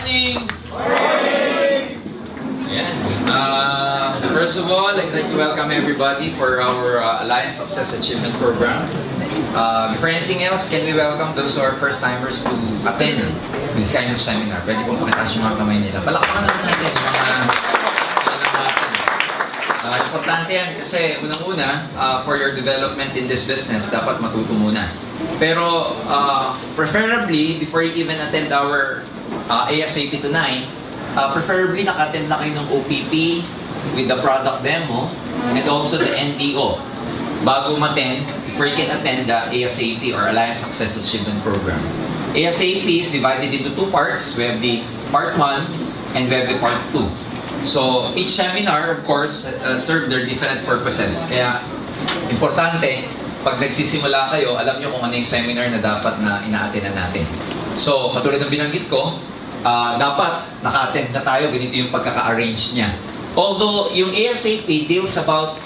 morning! Ayan. First of all, I'd like to welcome everybody for our Alliance Success Achievement Program. Before anything else, can we welcome those who are first-timers to attend this kind of seminar? Pwede pong pakitaas yung mga kamay nila. Palakpakan naman natin yung mga importante yan kasi unang-una, for your development in this business, dapat matuto muna. Pero preferably, before you even attend our ASAP tonight, preferably naka-attend na kayo ng OPP with the product demo and also the NDO bago ma-attend, before you can attend the ASAP or Alliance Success Achievement Program. ASAP is divided into two parts. We have the part 1 and we have the part 2. So each seminar, of course, serve their different purposes. Kaya importante, pag nagsisimula kayo, alam nyo kung ano yung seminar na dapat na ina-attendan natin. So katulad ng binanggit ko, dapat naka-attend na tayo, ganito yung pagkaka-arrange niya. Although yung ASAP deals about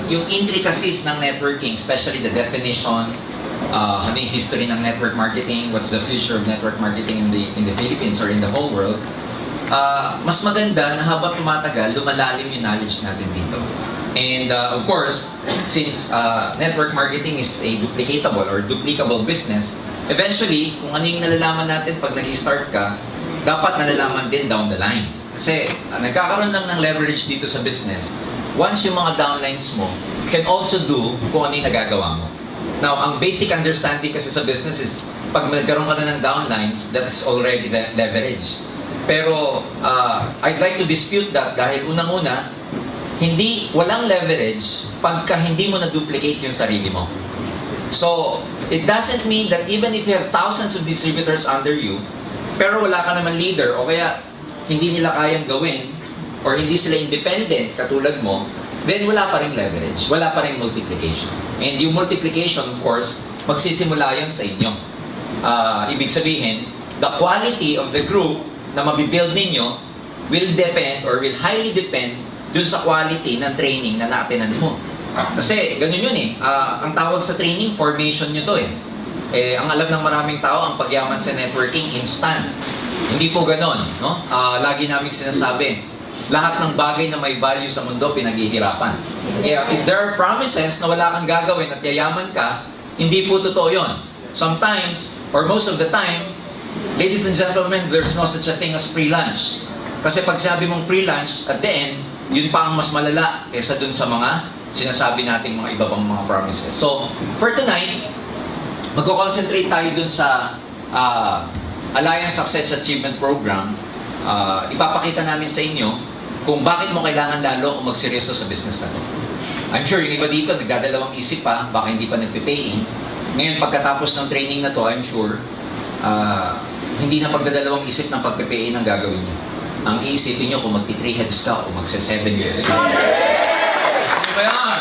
yung intricacies ng networking, especially the definition, ano yung history ng network marketing, what's the future of network marketing in the Philippines or in the whole world, mas maganda na habang tumatagal, lumalalim yung knowledge natin dito. And of course, since network marketing is a duplicatable or duplicable business, eventually, kung ano yung nalalaman natin pag nag-start ka, dapat nalalaman din down the line. Kasi nagkakaroon lang ng leverage dito sa business. Once yung mga downlines mo, you can also do kung ano yung nagagawa mo. Now, ang basic understanding kasi sa business is, pag nagkaroon ka na ng downlines, that is already the leverage. Pero, I'd like to dispute that dahil unang-una, walang leverage pagka hindi mo na-duplicate yung sarili mo. So, it doesn't mean that even if you have thousands of distributors under you, pero wala ka naman leader, o kaya hindi nila kayang gawin, or hindi sila independent katulad mo, then wala pa rin leverage, wala pa rin multiplication. And yung multiplication, of course, magsisimula yun sa inyo. Ibig sabihin, the quality of the group na mabibuild ninyo will depend or will highly depend dun sa quality ng training na na-attendan mo. Kasi ganun yun eh. Ang tawag sa training, formation nyo to eh. Ang alam ng maraming tao, ang pagyaman sa networking, instant. Hindi po ganon. No? Lagi namin sinasabi, lahat ng bagay na may value sa mundo, pinaghihirapan. Kaya if there are promises na wala kang gagawin at yayaman ka, hindi po totoo yun. Sometimes, or most of the time, ladies and gentlemen, there's no such a thing as free lunch. Kasi pag sabi mong free lunch, at the end, yun pa ang mas malala kaysa dun sa mga sinasabi nating mga iba pang mga promises. So, for tonight, magko-concentrate tayo dun sa Alliance Success Achievement Program. Ipapakita namin sa inyo kung bakit mo kailangan lalo kung magseryoso sa business na to. I'm sure yung iba dito, nagdadalawang isip pa, baka hindi pa nagpipaying. Ngayon, pagkatapos ng training na to, I'm sure, hindi na pagdadalawang isip ng pagpipaying ang gagawin niyo. Ang iisipin nyo kung magti-3 heads ka o magse-7 heads ka. Ano ba yan?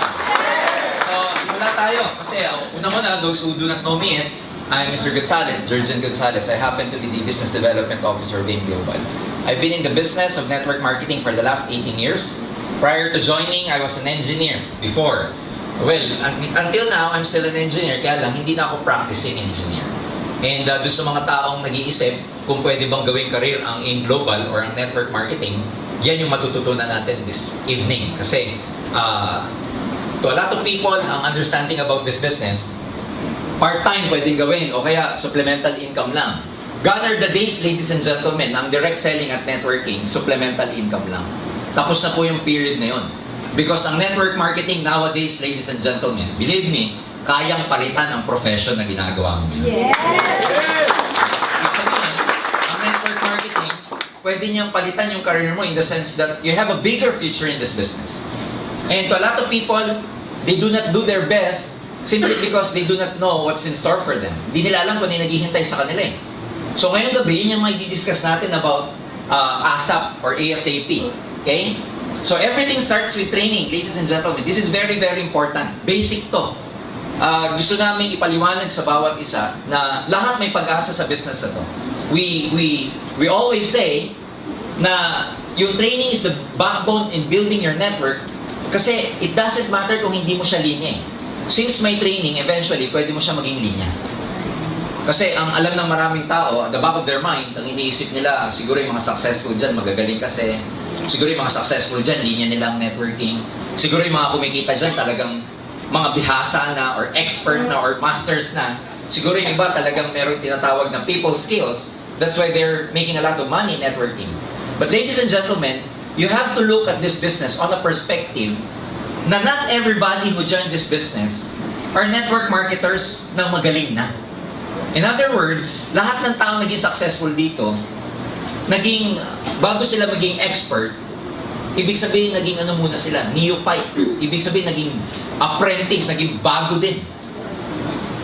So, simula tayo. Kasi unang-una, those who do not know me yet, I'm Mr. Gonzales, Jurgen Gonzales. I happen to be the Business Development Officer of AIM Global. I've been in the business of network marketing for the last 18 years. Prior to joining, I was an engineer before. Well, until now, I'm still an engineer, kaya lang hindi na ako practicing engineer. And doon sa mga taong nag-iisip kung pwede bang gawing career ang AIM Global or ang network marketing, yan yung matututunan natin this evening. Kasi to a lot of people, ang understanding about this business, part-time pwedeng gawin o kaya supplemental income lang. Gone are the days, ladies and gentlemen, ang direct selling at networking, supplemental income lang. Tapos na po yung period na yun. Because ang network marketing nowadays, ladies and gentlemen, believe me, kayang palitan ang profession na ginagawa mo ngayon. Yes! Ibig sabihin, ang network marketing, pwede niyang palitan yung career mo in the sense that you have a bigger future in this business. And to a lot of people, they do not do their best simply because they do not know what's in store for them. Hindi nila alam kung ano yung naghihintay sa kanila eh. So ngayong gabi, yun yung mga i-discuss natin about ASAP or ASAP. Okay? So everything starts with training, ladies and gentlemen. This is very, very important. Basic to. Gusto namin ipaliwanag sa bawat isa na lahat may pag-asa sa business na to. We always say na yung training is the backbone in building your network kasi it doesn't matter kung hindi mo siya linya eh. Since may training, eventually, pwede mo siya maging linya. Kasi ang alam ng maraming tao, at the back of their mind, ang iniisip nila, siguro yung mga successful dyan, magagaling kasi. Siguro yung mga successful dyan, linya nilang networking. Siguro yung mga kumikita dyan, talagang mga bihasa na, or expert na, or masters na. Siguro yung iba talagang meron tinatawag na people skills. That's why they're making a lot of money networking. But ladies and gentlemen, you have to look at this business on a perspective na not everybody who joined this business are network marketers na magaling na. In other words, lahat ng tao naging successful dito, bago sila maging expert, ibig sabihin naging ano muna sila, neophyte. Ibig sabihin naging apprentice, naging bago din.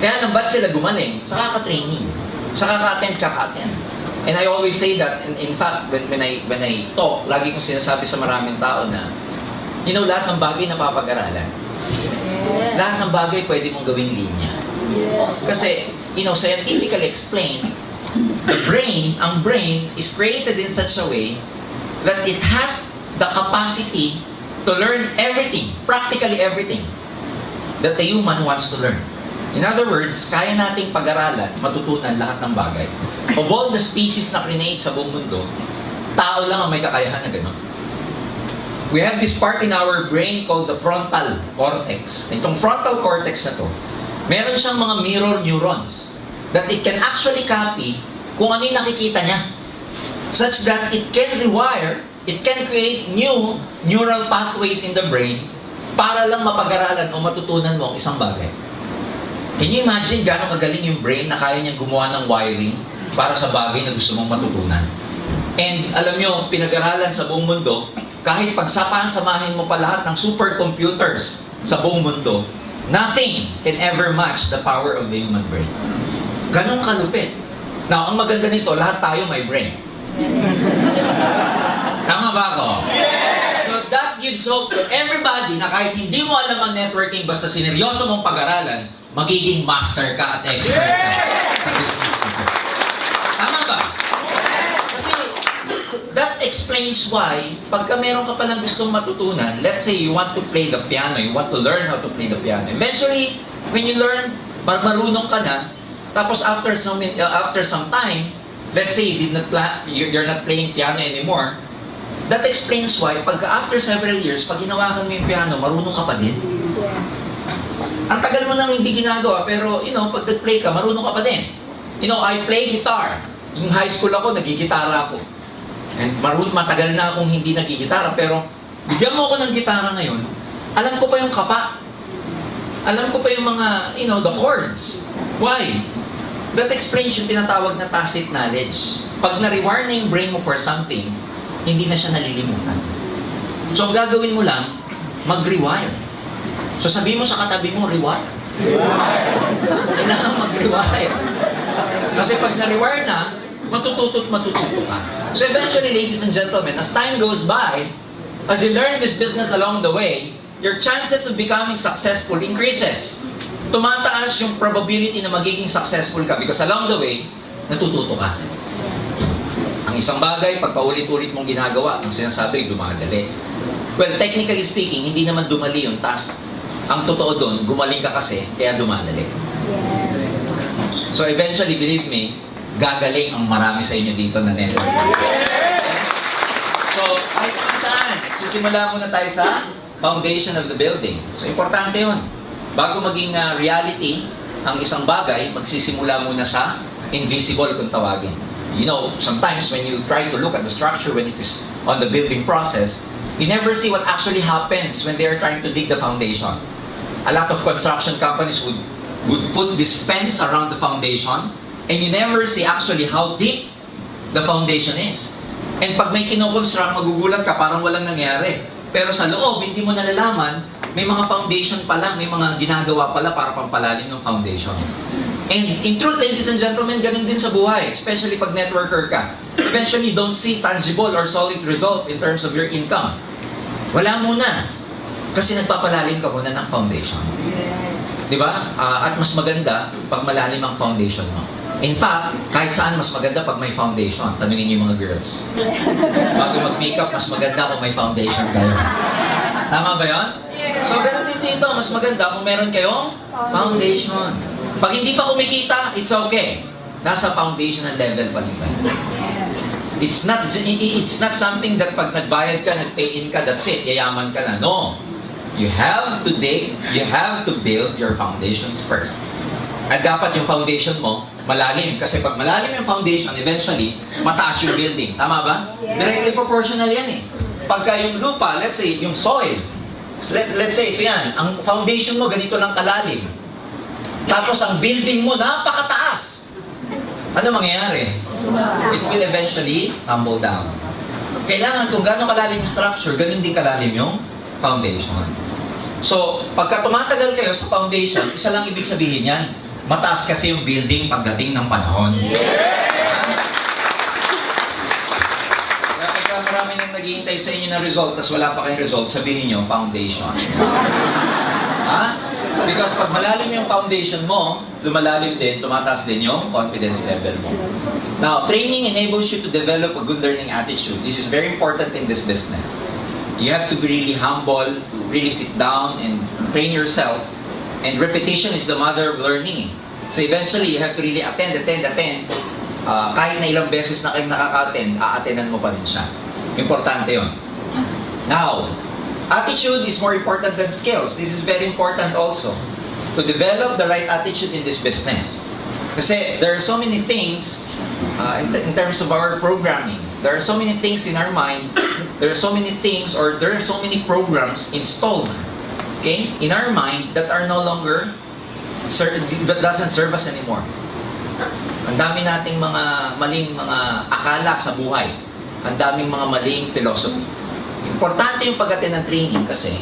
Kaya nang ba't sila gumaling? Sa kaka-training. Sa kaka-attend. And I always say that, in fact, when I talk, lagi kong sinasabi sa maraming tao na, lahat ng bagay na papag-aralan. Lahat ng bagay pwede mong gawing linya. Kasi, scientifically explained, ang brain is created in such a way that it has the capacity to learn everything, practically everything, that a human wants to learn. In other words, kaya nating pag-aralan, matutunan lahat ng bagay. Of all the species na create sa buong mundo, tao lang ang may kakayahan na gano'n. We have this part in our brain called the frontal cortex. Itong frontal cortex na to, meron siyang mga mirror neurons that it can actually copy kung ano yung nakikita niya. Such that it can rewire, it can create new neural pathways in the brain para lang mapag-aralan o matutunan mo ang isang bagay. Can you imagine gano'ng kagaling yung brain na kaya niyang gumawa ng wiring para sa bagay na gusto mong matutunan? And alam nyo, pinag-aralan sa buong mundo, kahit pagsamahin mo pa lahat ng supercomputers sa buong mundo, nothing can ever match the power of the human brain. Ganong kalupit. Now, ang maganda nito, lahat tayo may brain. Tama ba ako? So that gives hope to everybody na kahit hindi mo alam ang networking, basta sineryoso mong pag-aralan, magiging master ka at expert ka sa business nito. Tama ba? Kasi that explains why, pagka meron ka pa ng gustong matutunan, let's say you want to play the piano, you want to learn how to play the piano. Eventually, when you learn, marunong ka na, tapos after some time, let's say you're not playing piano anymore, that explains why, pagka after several years, pag ginawakan mo yung piano, marunong ka pa din. Ang tagal mo nang hindi ginagawa, pero, pag nag-play ka, marunong ka pa din. I play guitar. Yung high school ako, nagigitara ako. And matagal na akong hindi nagigitara, pero bigyan mo ako ng gitara ngayon, alam ko pa yung kapa. Alam ko pa yung mga, the chords. Why? That explains yung tinatawag na tacit knowledge. Pag na-rewire na yung brain mo for something, hindi na siya nalilimutan. So, ang gagawin mo lang, mag-rewire. So, sabi mo sa katabi mo, rewire. Kailangan mag-rewire. Kasi pag na-rewire na, matututo ka. So, eventually, ladies and gentlemen, as time goes by, as you learn this business along the way, your chances of becoming successful increases. Tumataas yung probability na magiging successful ka because along the way, natututo ka. Ang isang bagay, pag paulit-ulit mong ginagawa, ang sinasabi, dumadali. Well, technically speaking, hindi naman dumali yung task. Ang totoo doon, gumaling ka kasi, kaya dumadali. So eventually, believe me, gagaling ang marami sa inyo dito na network. So, kahit saan, sisimula muna tayo sa foundation of the building. So, importante yun. Bago maging reality ang isang bagay, magsisimula muna sa invisible kung tawagin. Sometimes when you try to look at the structure when it is on the building process, you never see what actually happens when they are trying to dig the foundation. A lot of construction companies would put this fence around the foundation and you never see actually how deep the foundation is. And pag may kinoconstruct, magugulat ka, parang walang nangyari. Pero sa loob, hindi mo nalalaman, may mga foundation pala, may mga ginagawa pala para pampalalim ng foundation. And in truth, ladies and gentlemen, ganun din sa buhay, especially pag networker ka. Eventually, you don't see tangible or solid result in terms of your income. Wala muna. Kasi nagpapalalim ka muna ng foundation. Di ba? At mas maganda pag malalim ang foundation mo. In fact, kahit saan mas maganda pag may foundation. Tanungin niyo yung mga girls. Bago mag-makeup, mas maganda kung may foundation kayo. Tama ba yun? So, ganun din dito. Mas maganda kung meron kayong foundation. Pag hindi pa kumikita, it's okay. nasa foundational level pa rin kayo. It's not something that pag nagbayad ka, nag-pay in ka, that's it, yayaman ka na. No. You have to dig, you have to build your foundations first. At dapat yung foundation mo, malalim. Kasi pag malalim yung foundation, eventually, mataas yung building. Tama ba? Directly proportional yan eh. Pagka yung lupa, let's say, yung soil, let's say, ito yan, ang foundation mo ganito lang kalalim. Tapos ang building mo, napakataas. Ano mangyayari? It will eventually tumble down. Kailangan kung gano'ng kalalim yung structure, ganun din kalalim yung foundation. So, pagka tumatagal kayo sa foundation, isa lang ibig sabihin yan, mataas kasi yung building pagdating ng panahon. Kaya pagka marami nang naghihintay sa inyo na result, tas wala pa kayong result, sabihin nyo, foundation. Ha? Because pag malalim yung foundation mo, lumalalim din, tumataas din yung confidence level mo. Now, training enables you to develop a good learning attitude. This is very important in this business. You have to be really humble, to really sit down and train yourself. And repetition is the mother of learning. So eventually, you have to really attend. Kahit na ilang beses na kayong nakaka-attend, a-attendan mo pa rin siya. Importante yun. Now, attitude is more important than skills. This is very important also. To develop the right attitude in this business. Kasi there are so many things in terms of our programming. There are so many things in our mind. There are so many things or there are so many programs installed, okay, in our mind that are no longer, that doesn't serve us anymore. Ang dami nating mga maling mga akala sa buhay. Ang daming mga maling philosophy. Importante yung pag-attend ng training kasi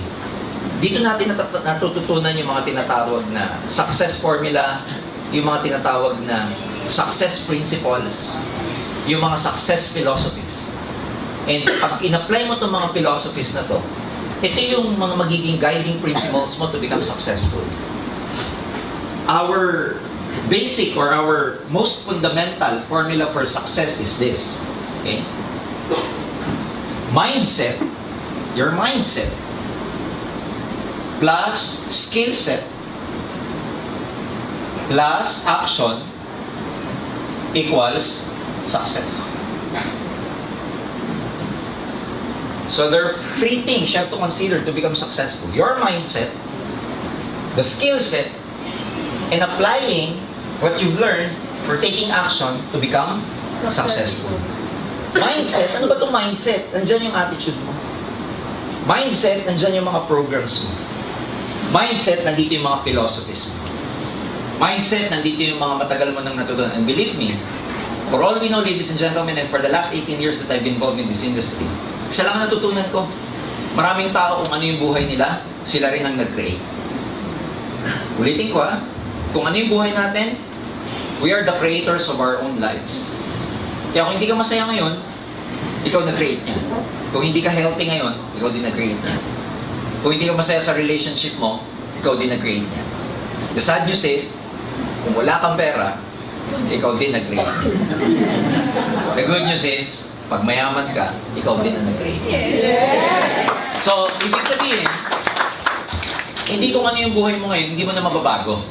dito natin natututunan yung mga tinatawag na success formula, yung mga tinatawag na success principles, yung mga success philosophies. And pag in-apply mo itong mga philosophies na to, ito yung mga magiging guiding principles mo to become successful. Our basic or our most fundamental formula for success is this. Okay? Mindset, your mindset, plus skill set, plus action, equals success. So there are three things you have to consider to become successful. Your mindset, the skill set, and applying what you've learned for taking action to become successful. Mindset, ano ba itong mindset? Nandyan yung attitude mo. Mindset, nandyan yung mga programs mo. Mindset, nandito yung mga philosophies mo. Mindset, nandito yung mga matagal mo nang natutunan. And believe me, for all we know, ladies and gentlemen, and for the last 18 years that I've been involved in this industry, isa lang ang natutunan ko. Maraming tao kung ano yung buhay nila, sila rin ang nag-create. Ulitin ko kung ano yung buhay natin, we are the creators of our own lives. Kaya kung hindi ka masaya ngayon, ikaw nag-create niya. Kung hindi ka healthy ngayon, ikaw din nag-create niya. Kung hindi ka masaya sa relationship mo, ikaw din nag-create niya. The sad news is, kung wala kang pera, ikaw din nag-create niya. The good news is, pag mayaman ka, ikaw din ang nag-create niya. So, ibig sabihin, hindi kung ano yung buhay mo ngayon, hindi mo na mababago.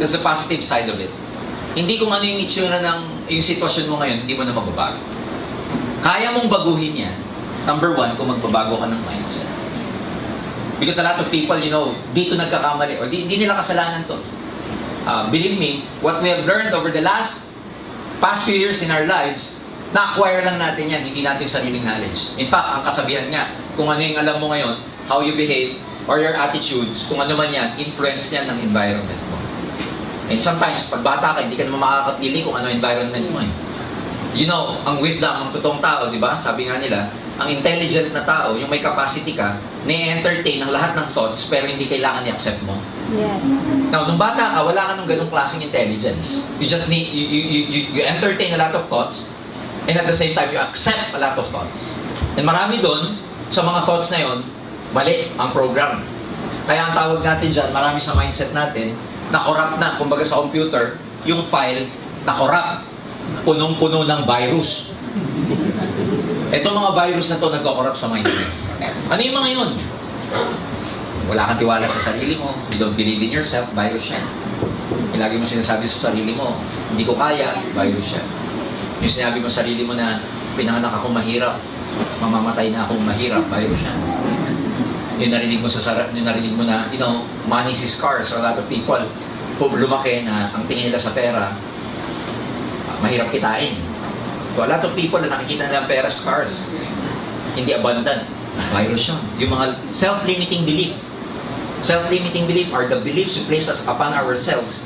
That's the positive side of it. Hindi kung ano yung itsura ng yung sitwasyon mo ngayon, hindi mo na mababago. Kaya mong baguhin yan. Number one, kung magbabago ka ng mindset. Because a lot of people, dito nagkakamali, o hindi nila kasalanan to. Believe me, what we have learned over the past few years in our lives, na-acquire lang natin yan, hindi natin sariling knowledge. In fact, ang kasabihan nga, kung ano yung alam mo ngayon, how you behave, or your attitudes, kung ano man yan, influence yan ng environment mo. And sometimes, pag bata ka, hindi ka naman makakapili kung ano environment mo eh. Ang wisdom, ang totoong tao, di ba? Sabi nga nila, ang intelligent na tao, yung may capacity ka, na-entertain ang lahat ng thoughts, pero hindi kailangan i-accept mo. Yes. Now, nung bata ka, wala ka ng ganung klaseng intelligence. You just need, you entertain a lot of thoughts, and at the same time, you accept a lot of thoughts. And marami doon, sa mga thoughts na yon, mali ang program. Kaya ang tawag natin dyan, marami sa mindset natin, na-corrupt na, kumbaga sa computer, yung file, na-corrupt. Punong-puno ng virus. Itong mga virus na to nagko-corrupt sa mindset. Ano yung mga yun? Wala kang tiwala sa sarili mo, you don't believe in yourself, virus yan. Yung lagi mo sinasabi sa sarili mo, hindi ko kaya, virus yan. Yung sinabi mo sa sarili mo na pinanganak ako mahirap, mamamatay na akong mahirap, virus yan. Yung narinig mo na, money is scarce. So a lot of people, lumaki na ang tingin nila sa pera, mahirap kitain. So a lot of people na nakikita nila ang pera scarce, hindi abundant, virus yun. Yung mga self-limiting belief. Self-limiting belief are the beliefs we place upon ourselves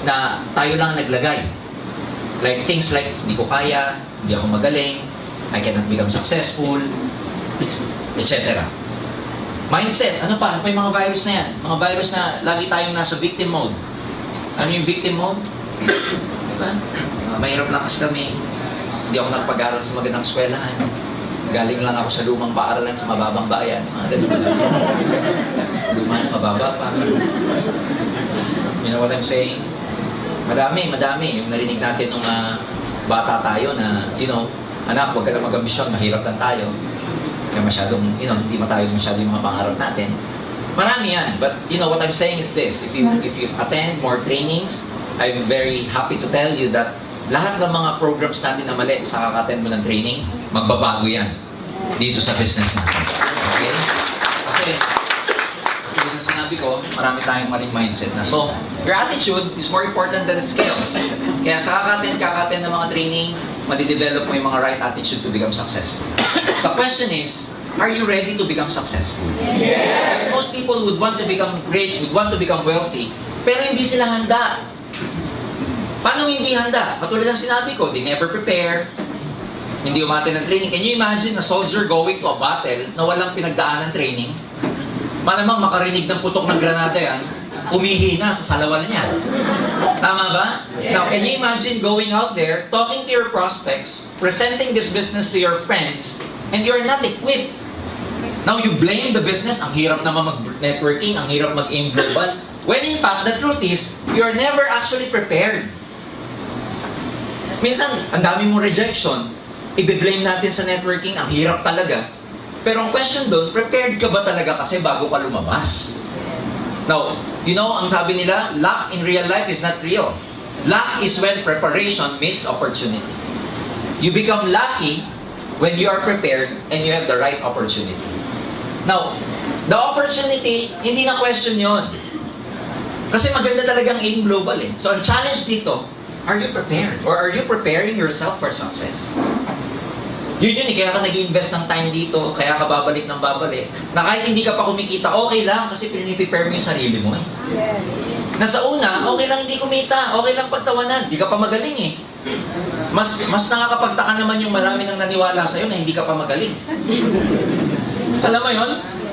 na tayo lang naglagay. Like things like, hindi ko kaya, hindi ako magaling, I cannot become successful, etc. Mindset, ano pa? Ano pa yung mga virus na yan? Mga virus na lagi tayong nasa victim mode. Ano yung victim mode? Diba? Mahirap lang kasi kami. Hindi ako nakapag-aral sa magandang eskwelahan. Galing lang ako sa lumang paaralan sa mababang bayan. Luma na, mababa pa. You know what I'm saying? Madami. Yung narinig natin nung bata tayo na, anak, huwag ka na mag-ambisyon, mahirap lang tayo. Kaya masyadong, hindi tayo masyadong yung mga pangarap natin. Marami yan. But, what I'm saying is this. If you attend more trainings, I'm very happy to tell you that lahat ng mga programs natin na mali sa kaka-attend mo ng training, magbabago yan dito sa business natin. Okay? Kasi, tulad ng sinabi ko, marami tayong maling mindset na. So, your attitude is more important than skills. Kaya sa kaka-attend ng mga training, madidevelop mo yung mga right attitude to become successful. The question is, are you ready to become successful? Yes! Because most people would want to become rich, would want to become wealthy, pero hindi sila handa. Paano hindi handa? Katulad ng sinabi ko, they never prepare, hindi umate ng training. Can you imagine a soldier going to a battle na walang pinagdaan ng training? Malamang makarinig ng putok ng granada yan, umihina sa salawan niya. Tama ba? Now, can you imagine going out there, talking to your prospects, presenting this business to your friends, and you're not equipped? Now, you blame the business, ang hirap naman mag-networking, ang hirap mag-aim global, when in fact, the truth is, you're never actually prepared. Minsan, ang dami mong rejection, i-blame natin sa networking, ang hirap talaga. Pero ang question doon, prepared ka ba talaga kasi bago ka lumabas? Now, ang sabi nila, luck in real life is not real. Luck is when preparation meets opportunity. You become lucky when you are prepared and you have the right opportunity. Now, the opportunity, hindi na question yon. Kasi maganda talagang aim global eh. So, ang challenge dito, are you prepared? Or are you preparing yourself for success? Yun eh, kaya ka nag-invest ng time dito, kaya ka babalik ng babalik. Na kahit hindi ka pa kumikita, okay lang kasi piniprepare mo yung sarili mo eh. Yes. Nasa una, okay lang hindi kumita, okay lang pagtawanan, hindi ka pa magaling eh. Mas nakakapagtaka naman yung marami nang naniwala sa'yo na hindi ka pa magaling. Alam mo yun?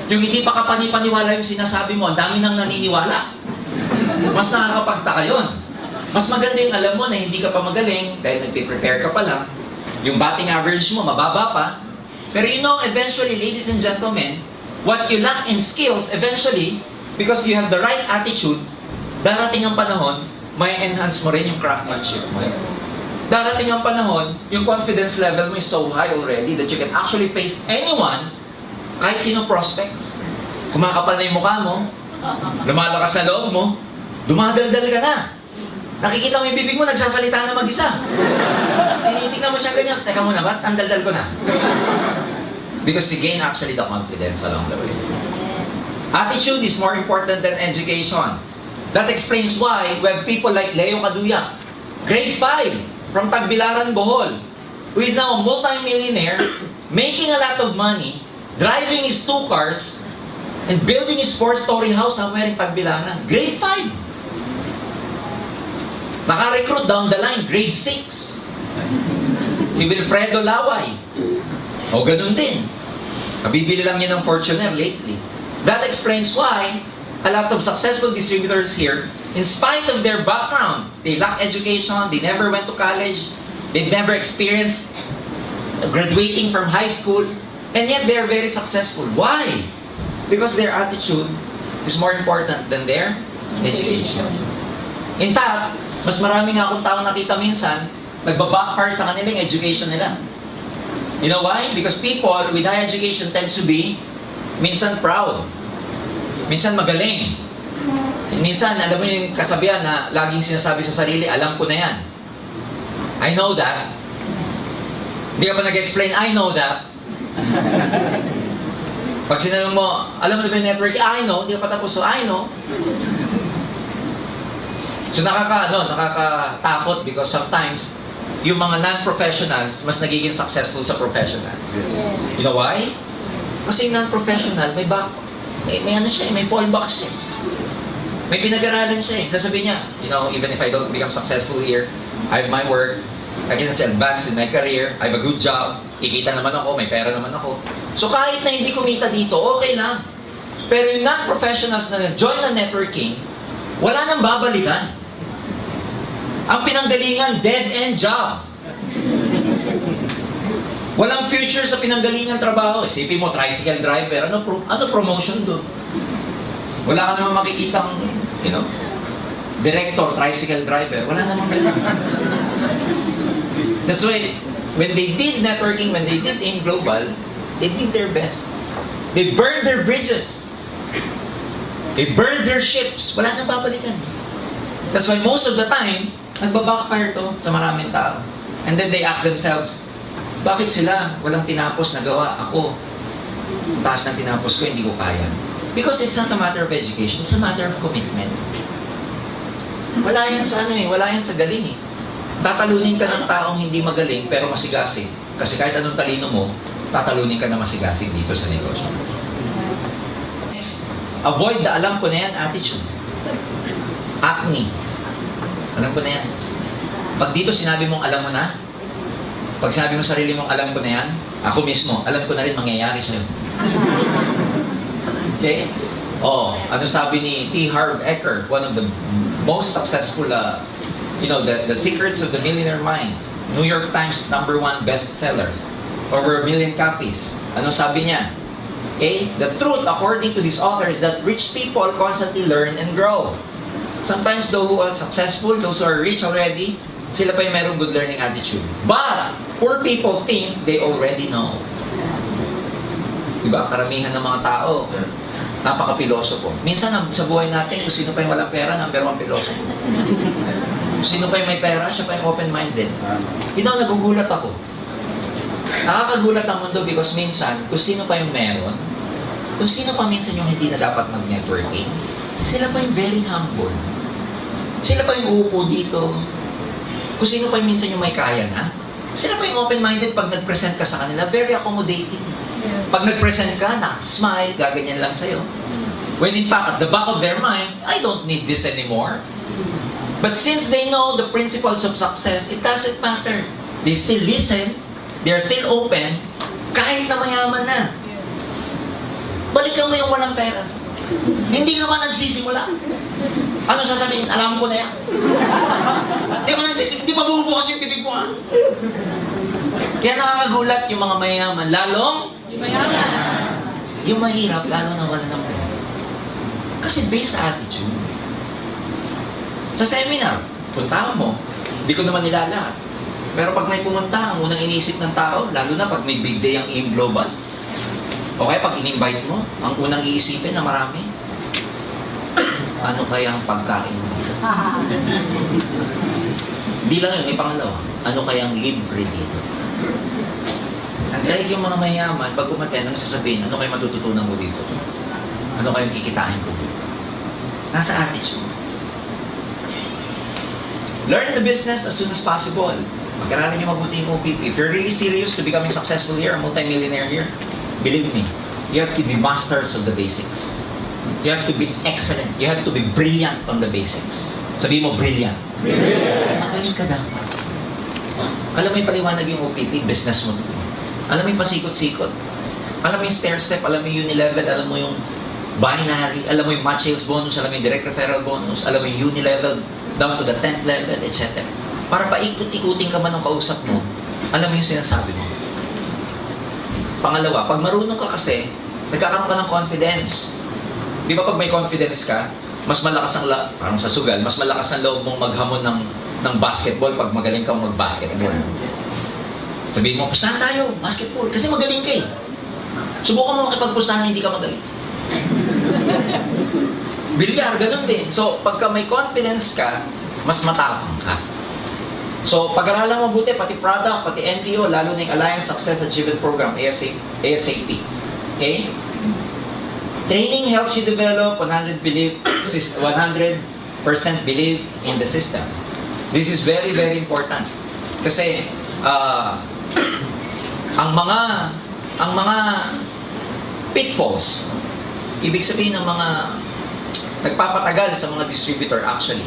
Yung hindi pa kapani-paniwala yung sinasabi mo, ang dami nang naniniwala. Mas nakakapagtaka yun. Mas maganda yung alam mo na hindi ka pa magaling dahil nagpe-prepare ka pa lang. Yung batting average mo, mababa pa. Pero eventually, ladies and gentlemen, what you lack in skills, eventually, because you have the right attitude, darating ang panahon, may enhance mo rin yung craftsmanship mo. Darating ang panahon, yung confidence level mo is so high already that you can actually face anyone, kahit sino prospects. Kumakapal na yung mukha mo, lumalakas na loob mo, dumadaldal ka na. Nakikita mo yung bibig mo, nagsasalita na mag-isa. Tinitignan mo siya ganyan. Teka muna, ba't ang daldal ko na? Because you gain actually the confidence along the way. Attitude is more important than education. That explains why we have people like Leo Caduya, grade 5, from Tagbilaran, Bohol, who is now a multi-millionaire, making a lot of money, driving his 2 cars, and building his 4-story house somewhere in Tagbilaran. Grade 5. Naka-recruit down the line, grade 6. Si Wilfredo Laway. O ganun din. Kabibili lang niya ng Fortuner lately. That explains why a lot of successful distributors here, in spite of their background, they lack education, they never went to college, they never experienced graduating from high school, and yet they're very successful. Why? Because their attitude is more important than their education. In fact, mas marami nga akong taong nakita minsan, nagbabackfire sa kanilang education nila. You know why? Because people with high education tends to be minsan proud, minsan magaling, Minsan, alam mo yung kasabihan na laging sinasabi sa sarili, alam ko na yan. I know that. Hindi ka pa nag-explain, I know that. Pag sinanong mo, alam mo na ba yung network? I know. Hindi ka pa tapos, so I know. So nakakatakot because sometimes, yung mga non-professionals, mas nagiging successful sa professional. You know why? Kasi yung non-professional, may ano siya, may fallback siya. May pinag-aralan siya. Sasabihin niya, you know, even if I don't become successful here, I have my work, I can still advance in my career, I have a good job, kikita naman ako, may pera naman ako. So kahit na hindi kumita dito, okay lang. Pero yung non-professionals na nag-join na networking, wala nang babalikan. Ang pinanggalingan, dead-end job. Walang future sa pinanggalingan trabaho. Isipin mo, tricycle driver, ano promotion doon? Wala ka naman makikitang, you know, director, tricycle driver. Wala naman makikita. That's why, when they did networking, when they did AIM Global, they did their best. They burned their bridges. They burned their ships. Wala nang babalikan. That's why most of the time, nagbabackfire to sa maraming tao. And then they ask themselves, bakit sila walang tinapos na gawa? Ako, taas ng tinapos ko, hindi ko kaya. Because it's not a matter of education, it's a matter of commitment. Wala yan sa wala yan sa galing eh. Tatalunin ka ng taong hindi magaling pero masigasig. Kasi kahit anong talino mo, tatalunin ka na masigasig dito sa negosyo. Next, avoid the alam ko na yan attitude. Acne. Alam ko na yan. Pag dito sinabi mong alam mo na, pag sinabi mo sarili mong alam ko na yan, ako mismo, alam ko na rin mangyayari sa'yo. Okay? Ano sabi ni T. Harv Eker, one of the most successful, the Secrets of the Millionaire Mind, New York Times #1 bestseller, over 1 million copies. Ano sabi niya? Okay? The truth, according to this author, is that rich people constantly learn and grow. Sometimes those who are successful, those who are rich already, sila pa yung merong good learning attitude. But, poor people think they already know. Diba? Karamihan ng mga tao, napaka-pilosofo. Minsan sa buhay natin, kung sino pa yung walang pera, #1 pilosofo. Kung sino pa yung may pera, siya pa yung open-minded. Nagugulat ako. Nakakagulat ang mundo because minsan, kung sino pa yung meron, kung sino pa minsan yung hindi na dapat mag-networking, sila pa yung very humble. Sila pa yung uupo dito. Kung sino pa yung minsan yung may kaya na, sila pa yung open-minded pag nag-present ka sa kanila, very accommodating. Pag nag-present ka, smile, gaganyan lang sa'yo. When in fact, at the back of their mind, I don't need this anymore. But since they know the principles of success, it doesn't matter. They still listen, they're still open, kahit na mayaman na. Balikan mo yung walang pera. Hindi ka ba nagsisimula? Ano sasabihin? Alam ko na yan. Hindi ba nagsisimula? Hindi ba bubukas yung bibig mo ha? Kaya nakakagulat yung mga mayaman. Lalong? Yung mayaman. Yung mahirap, lalo na wala ng pera. Kasi based sa attitude. Sa seminar, puntahan mo. Hindi ko naman nila lahat. Pero pag may pumunta, ang unang iniisip ng tao, lalo na pag may big day ang AIM Global, o kaya pag in-invite mo, ang unang iisipin na marami, ano kayang pagkain mo dito? Hindi lang yun, may pangalawa. Ano kayang libre dito? Dahil yung mga mayaman, pag umaten, ano sasabihin? Ano kayang matututunan mo dito? Ano kayang kikitain ko dito? Nasa attitude. Learn the business as soon as possible. Mag-aralin nyo mabuti yung OPP. If you're really serious to becoming successful here, a multi-millionaire here, believe me, you have to be masters of the basics. You have to be excellent. You have to be brilliant on the basics. Sabihin mo, brilliant. Brilliant. Magaling ka dapat. Alam mo yung paliwanag yung OPP, business mo. Alam mo yung pasikot-sikot. Alam mo yung stair-step, alam mo yung unilevel, alam mo yung binary, alam mo yung match sales bonus, alam mo yung direct referral bonus, alam mo yung unilevel, down to the 10th level, etc. Para paikot-ikutin ka man ng kausap mo, alam mo yung sinasabi mo. Pangalawa, pag marunong ka kasi, nagkakaroon ka ng confidence. Di ba pag may confidence ka, mas malakas ang parang sa sugal, mas malakas ang loob mong maghamon ng basketball pag magaling kang mag-basketball. Sabihin mo, pustahan tayo, basketball, kasi magaling ka eh. Subukan mo makipagpustahan na hindi ka magaling. Bilyar, ganun din. So, pagka may confidence ka, mas matapang ka. So, pag-aralan mo mabuti, pati product, pati NPO, lalo na yung Alliance Success Achievement Program, ASAP. Okay? Training helps you develop 100% belief in the system. This is very, very important. Kasi, ang mga pitfalls, ibig sabihin ng mga nagpapatagal sa mga distributor actually,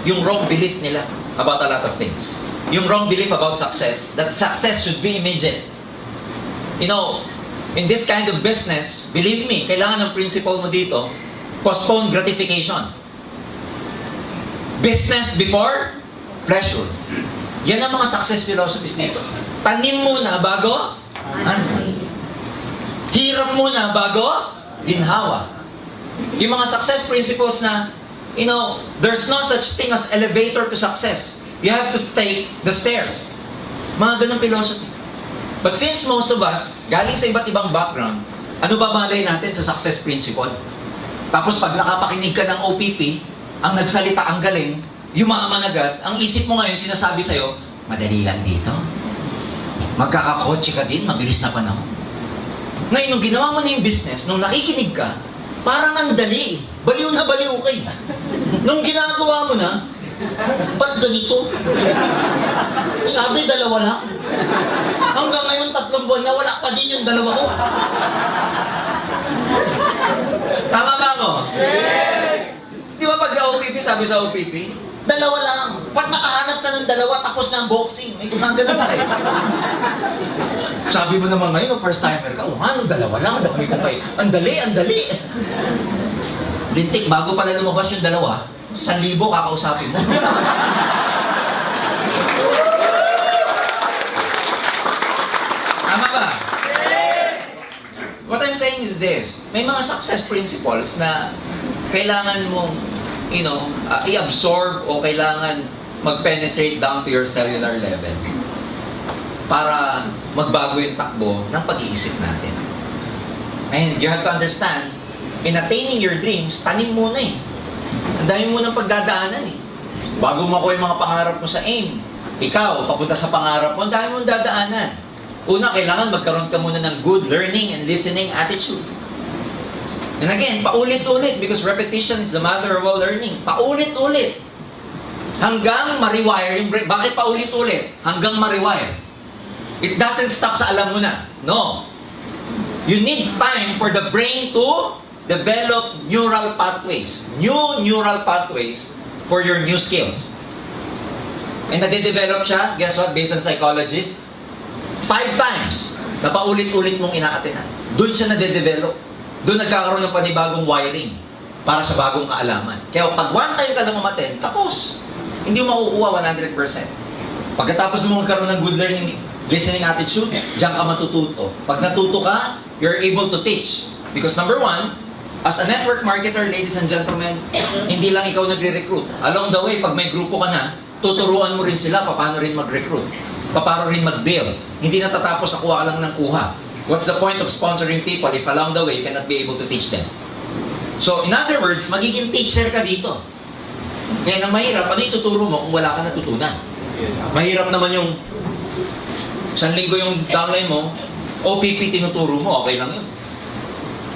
yung wrong belief nila about a lot of things. Yung wrong belief about success, that success should be immediate. You know, in this kind of business, believe me, kailangan ng principle mo dito, postpone gratification. Business before pleasure. Yan ang mga success philosophies dito. Tanim muna bago hirap muna bago ginhawa. Yung mga success principles na, you know, there's no such thing as elevator to success. You have to take the stairs. Mga ganun philosophy. But since most of us, galing sa iba't ibang background, ano ba malay natin sa success principle? Tapos pag nakapakinig ka ng OPP, ang nagsalita ang galing, yumaman agad, ang isip mo ngayon sinasabi sa'yo, madali lang dito. Magkakakotse ka din, mabilis na panahon. Ngayon, nung ginawa mo na yung business, nung nakikinig ka, parang ang dali. Baliw na baliw ka. Nung ginagawa mo na, ba't ganito? Sabi, 2 lang. Hanggang ngayon, 3 buwan na, wala pa din yung 2 ko. Tama ba ako? Yes! Di ba pag OPP, sabi sa OPP, 2 lang. Pag nakahanap ka ng 2, tapos na ang boxing. May gumagano pa eh. Sabi mo naman ngayon, first timer ka, ano, 2 lang, dami ko kayo. Ang dali, ang dali. Lintik, bago pala lumabas yung 2, 1,000 kakausapin mo. Tama ba? What I'm saying is this, may mga success principles na kailangan mong, you know, i-absorb o kailangan mag-penetrate down to your cellular level para magbago yung takbo ng pag-iisip natin. And you have to understand, in attaining your dreams, tanim muna eh. Ang dami mo ng pagdadaanan eh. Bago mo makuha yung mga pangarap mo sa AIM, ikaw, papunta sa pangarap mo, ang dami mong dadaanan. Una, kailangan magkaroon ka muna ng good learning and listening attitude. And again, paulit-ulit because repetition is the mother of all learning. Paulit-ulit. Hanggang ma-rewire yung brain. Bakit paulit-ulit? Hanggang ma-rewire. It doesn't stop sa alam mo na. No. You need time for the brain to develop neural pathways. New neural pathways for your new skills. And nade-develop siya, guess what, based on psychologists? 5 times na paulit-ulit mong ina-attenan. Doon siya nade-develop. Doon nagkakaroon ng panibagong wiring para sa bagong kaalaman. Kaya pag 1 time ka lang umattend, tapos. Hindi mo makukuha 100%. Pagkatapos mo magkaroon ng good learning, listening attitude, diyan ka matututo. Pag natuto ka, you're able to teach. Because number 1, as a network marketer, ladies and gentlemen, hindi lang ikaw nagre-recruit. Along the way, pag may grupo ka na, tuturuan mo rin sila paano rin mag-recruit. Paano rin mag-build. Hindi natatapos sa kuha ka lang ng kuha. What's the point of sponsoring people if along the way you cannot be able to teach them? So, in other words, magiging teacher ka dito. Ngayon, ang mahirap, ano ituturo mo kung wala ka natutunan? Mahirap naman yung 1 linggo yung downline mo, OPP tinuturo mo, okay lang yun.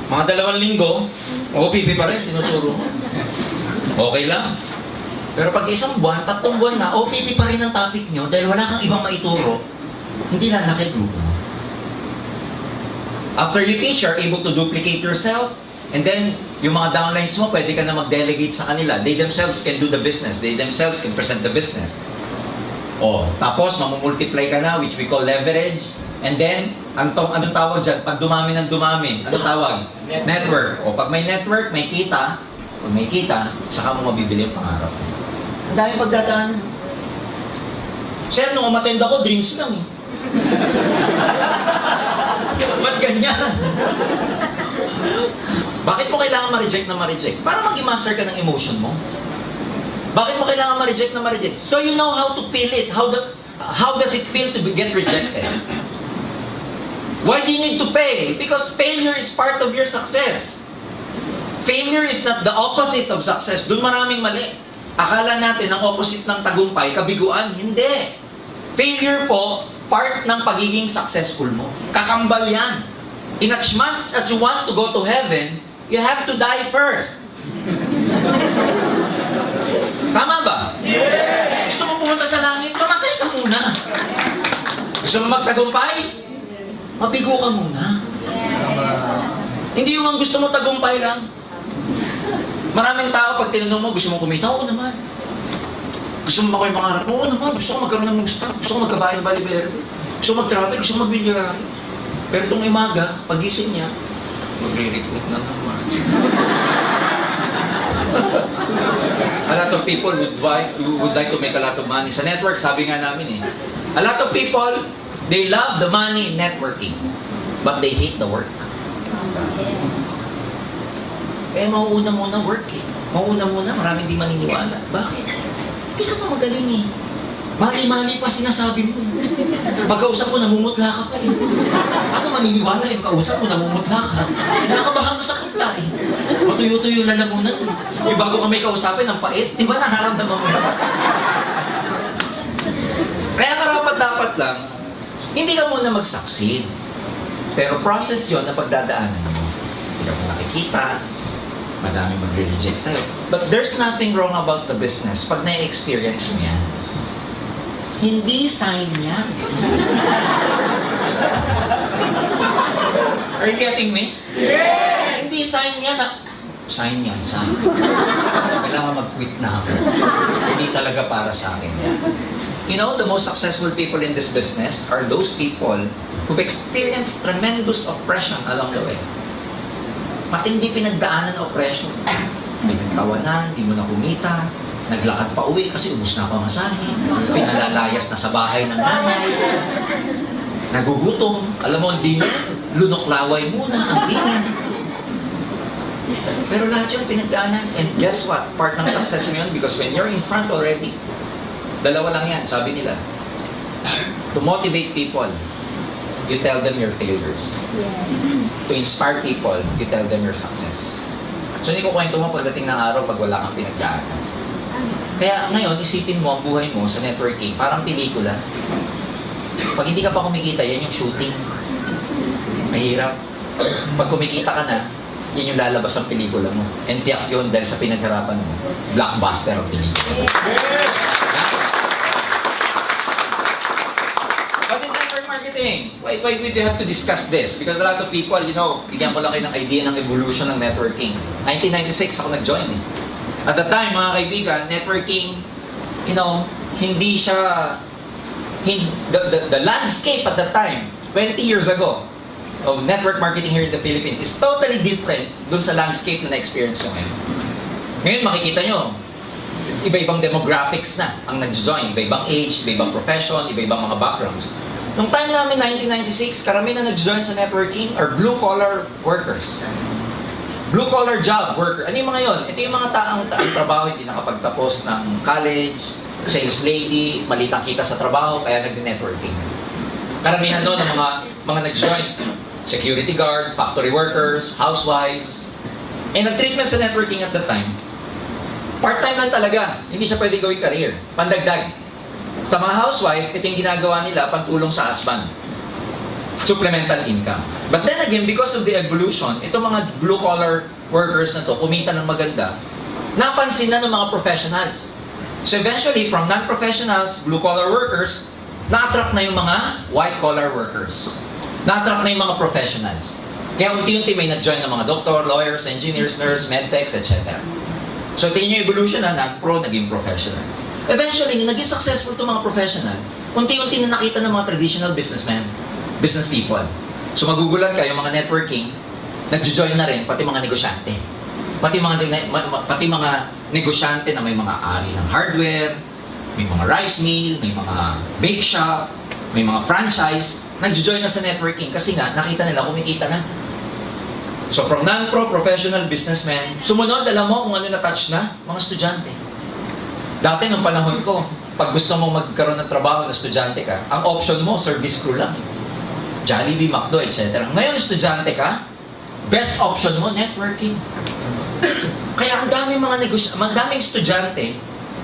Mga 2 linggo, OPP pa rin, tinuturo mo. Okay lang. Pero pag 1 buwan, 3 buwan na, OPP pa rin ang topic nyo dahil wala kang ibang maituro, hindi lalaki grupo mo. After you teach, you're able to duplicate yourself, and then, yung mga downlines mo, pwede ka na mag-delegate sa kanila. They themselves can do the business. They themselves can present the business. O, tapos, mamumultiply ka na, which we call leverage. And then, anong tawag dyan? Pag dumami ng dumami, anong tawag? Network. O, pag may network, may kita. Pag may kita, saka mo mabibili yung pangarap. Ang dami pagdadaan. Sir, nung umattend ako, dreams lang eh. Ba't ganyan? Bakit mo kailangan ma-reject na ma-reject? Para maging master ka ng emotion mo. Bakit mo kailangan ma-reject na ma-reject? So you know how to feel it. How does it feel to get rejected? Why do you need to fail? Because failure is part of your success. Failure is not the opposite of success. Doon maraming mali. Akala natin ang opposite ng tagumpay, kabiguan. Hindi. Failure po, part ng pagiging successful mo. Kakambal yan. In as much as you want to go to heaven, you have to die first. Tama ba? Yes! Gusto mo pumunta sa langit, mamatay ka muna. Gusto mo magtagumpay? Mabigo ka muna. Hindi yung ang gusto mo tagumpay lang. Maraming tao, pag tinanong mo, gusto mo kumita? Oo naman. Gusto mo makuha yung pangarap? Oo naman. Gusto ko magkaroon ng Mustang. Gusto ko magkabahay sa Bali Verde. Gusto ko mag-travel. Gusto ko mag-bilyarari. Pero itong imaga, pagising niya, magre-recruit na naman. A lot of people would like to make a lot of money. Sa network, sabi nga namin a lot of people, they love the money in networking, but they hate the work. Mauuna muna work Mauuna muna, maraming di maniniwala. Bakit? Hindi ka pa magaling Mali-mali pa sinasabi mo. Pagkausap mo, namumutla ka pa Ano maniniwala yung kausap mo, namumutla ka? Kinakabahan ka sa kutla Matuyo-tuyo na lamunan Yung bago ka may kausapin, ang pait. Di ba nararamdaman mo yun? Kaya karapat-dapat lang, hindi ka muna mag-succeed. Pero process yon na pagdadaanan mo. Hindi ka mo nakikita, madami magre-reject sa'yo. But there's nothing wrong about the business pag na-experience mo yan. Hindi sign yan. Are you getting me? Yes! Hindi sign yan na, sign yan, sign. Kailangan mag-quit na ako. Hindi talaga para sa akin yan. You know, the most successful people in this business are those people who've experienced tremendous oppression along the way. Matindi pinagdaanan ng oppression. Pinagtawanan, di mo na kumita, naglakad pa uwi kasi ubus na ako ang asahin, pinalalayas na sa bahay ng nanay, nagugutom, alam mo, hindi na, lunok-laway muna, ang dinner. Pero lahat yun pinagdaanan. And guess what? Part ng success mo yun because when you're in front already, dalawa lang yan, sabi nila. To motivate people, you tell them your failures. To inspire people, you tell them your success. So hindi ko kwento mo pagdating ng araw pag wala kang pinagdaanan. Kaya ngayon, isipin mo ang buhay mo sa networking, parang pelikula. Pag hindi ka pa kumikita, yan yung shooting. Mahirap. Pag kumikita ka na, yan yung lalabas ang pelikula mo. And tiyak yun dahil sa pinagharapan mo. Blockbuster ang pelikula. What is network marketing? Why would you have to discuss this? Because a lot of people, bigyan ko lang kayo ng idea ng evolution ng networking. 1996 ako nag-join At the time, mga kaibigan, networking, hindi siya, the landscape at the time, 20 years ago, of network marketing here in the Philippines is totally different dun sa landscape na na-experience nyo ngayon. Ngayon, makikita nyo, iba-ibang demographics na ang nag-join, iba-ibang age, iba-ibang profession, iba-ibang mga backgrounds. Nung time namin, 1996, karamihan na nag-join sa networking are blue-collar workers. Blue-collar job worker. Ano yung mga yon? Ito yung mga taong trabaho, hindi nakapagtapos ng college, sales lady, malitang kita sa trabaho, kaya nag-networking. Karamihan doon ng mga nag-join. Security guard, factory workers, housewives. And ang treatment sa networking at that time, part-time lang talaga. Hindi siya pwede gawing career. Pandagdag. Sa mga housewife, ito yung ginagawa nila pantulong sa husband. Supplemental income. But then again, because of the evolution, itong mga blue-collar workers na to, kumita ng maganda, napansin na ng mga professionals. So eventually, from non-professionals, blue-collar workers, na-attract na yung mga white-collar workers. Na-attract na yung mga professionals. Kaya unti-unti may nag-join ng mga doctor, lawyers, engineers, nurse, medtechs, etc. So tingin nyo evolution na, non-pro, naging professional. Eventually, nung naging successful itong mga professional, unti-unti na nakita ng mga traditional businessmen, business people. So magugulat kayo, mga networking, nag-join na rin, pati mga negosyante. Pati mga negosyante na may mga ari ng hardware, may mga rice mill, may mga bake shop, may mga franchise, nag-join na sa networking kasi nga, nakita nila, kumikita na. So from non-pro professional businessmen, sumunod, alam mo kung ano na-touch na? Mga estudyante. Dati nung panahon ko, pag gusto mong magkaroon ng trabaho na estudyante ka, ang option mo, service crew lang. Jollibee, McDo, etc. Ngayon, estudyante ka, best option mo, networking. Kaya ang daming daming estudyante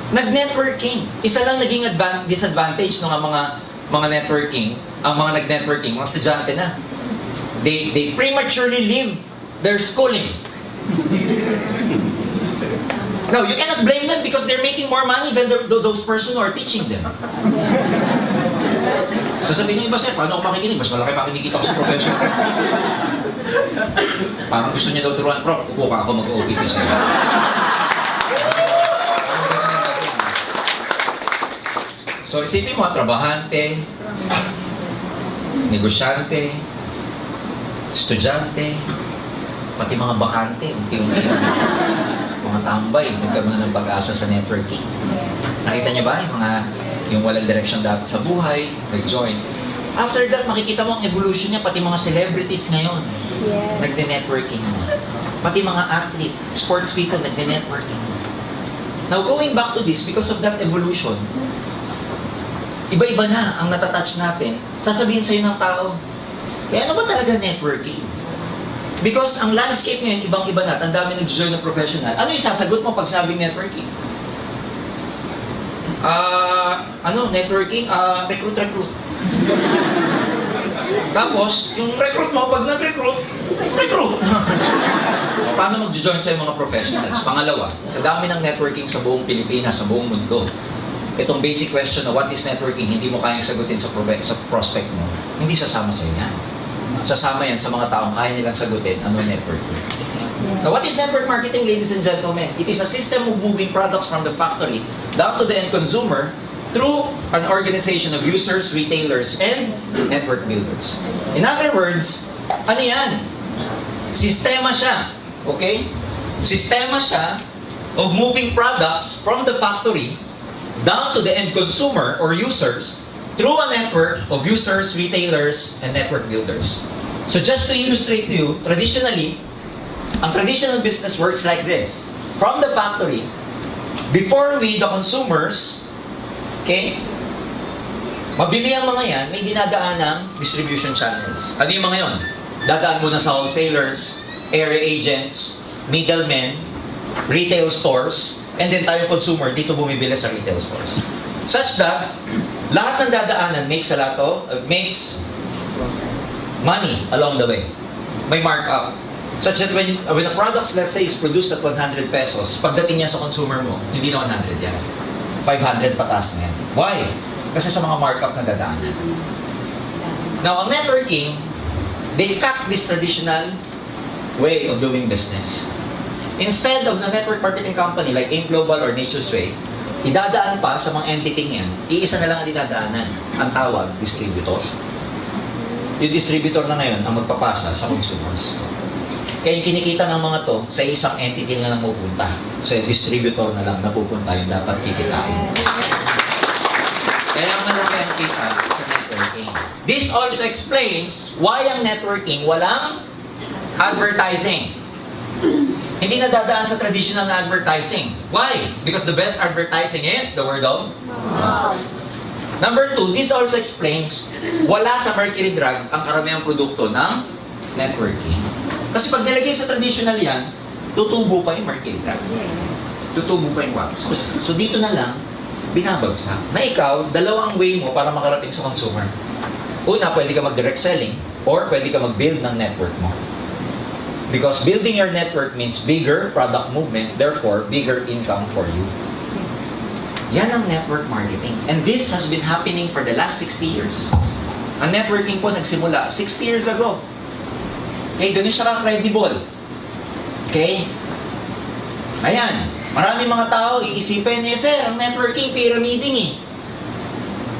nag-networking. Isa lang naging disadvantage ng mga networking, ang mga nag-networking, mga estudyante na. They prematurely leave their schooling. Now, you cannot blame them because they're making more money than those person who are teaching them. Sasabihin niyo, iba sir, paano ako makikinig? Mas malaki pa kinikita ko sa professor. Parang gusto niya daw turuan, Prof, upo ka ako mag-OPP sa'yo. So, isipin mo, trabahante, negosyante, estudyante, pati mga bakante, unti-unti mga tambay, nagkaroon na ng pag-asa sa networking. Nakita niyo ba yung walang direction dati sa buhay, nag-join. After that, makikita mo ang evolution niya, pati mga celebrities ngayon, nagde-networking na. Pati mga athlete, sports people, nagde-networking. Now, going back to this, because of that evolution, iba-iba na ang natatouch natin. Sasabihin sa'yo ng tao, ano ba talaga networking? Because ang landscape ngayon, ibang-iba na. Ang dami nag-join ng professional. Ano yung sasagot mo pag sabing networking? Networking? Recruit. Tapos, yung recruit mo, pag nag-recruit. Paano mag-join sa'yo mga professionals? Pangalawa, sa dami ng networking sa buong Pilipinas, sa buong mundo, itong basic question na what is networking, hindi mo kayang sagutin sa prospect mo, hindi sasama sa'yo yan. Sasama yan sa mga taong kaya nilang sagutin ano networking. Now, what is network marketing, ladies and gentlemen? It is a system of moving products from the factory down to the end consumer through an organization of users, retailers, and network builders. In other words, ano yan? Sistema siya. Okay? Sistema siya of moving products from the factory down to the end consumer or users through a network of users, retailers, and network builders. So just to illustrate to you, traditionally, ang traditional business works like this. From the factory, before we, the consumers, okay, mabili ang mga yan, may dinadaan ng distribution channels. Ano yung mga yon? Dadaan muna sa wholesalers, area agents, middlemen, retail stores, and then tayo consumer, dito bumibili sa retail stores. Such that, lahat ng dadaanan makes money along the way. May markup. Such that when a product, let's say, is produced at 100 pesos, pagdating niya sa consumer mo, hindi na 100 yan. 500 pataas na yan. Why? Kasi sa mga markup na dadaanan. Now, ang networking, they cut this traditional way of doing business. Instead of the network marketing company like AIM Global or Nature's Way, idadaan pa sa mga entity yan, iisa na lang ang dinadaanan. Ang tawag, distributor. Yung distributor na ngayon ang magpapasa sa consumers. Kaya yung kinikita ng mga to, sa isang entity na lang pupunta. Sa distributor na lang napupunta yung dapat kikitain. Kaya ang malaki ang kita sa networking. This also explains why ang networking walang advertising. Hindi na dadaan sa traditional na advertising. Why? Because the best advertising is the word of mouth. Number 2, this also explains wala sa Mercury Drug ang karamihang produkto ng networking. Kasi pag nilagay sa traditional yan, tutubo pa yung Mercury Drug. Tutubo pa yung wax. So dito na lang, binabagsak. Na ikaw, dalawang way mo para makarating sa consumer. Una, pwede ka mag-direct selling or pwede ka mag-build ng network mo. Because building your network means bigger product movement, therefore, bigger income for you. Yan ang network marketing. And this has been happening for the last 60 years. Ang networking po nagsimula 60 years ago. Okay, ganun siya ka-credible. Okay? Ayan. Maraming mga tao, iisipin niya, sir, ang networking, pyramiding eh.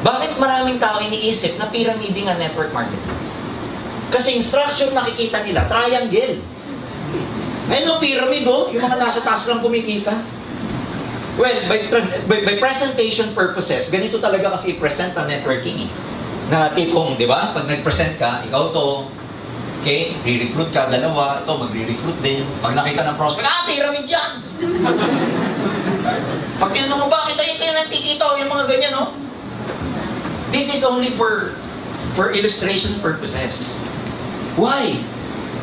Bakit maraming tao iniisip na pyramiding ang network marketing? Kasi yung structure nakikita nila, triangle. Ayun o, pyramid o, yung mga nasa taas lang kumikita. Well, by presentation purposes, ganito talaga kasi i-present ang networking eh. Na tipong, di ba? Pag nag-present ka, ikaw to, okay, re-recruit ka, dalawa, ito, magre-recruit din. Pag nakita ng prospect, pyramid yan! Pag tinanong mo, bakit ayun kayo nakikita o yung mga ganyan, no? This is only for illustration purposes. Why?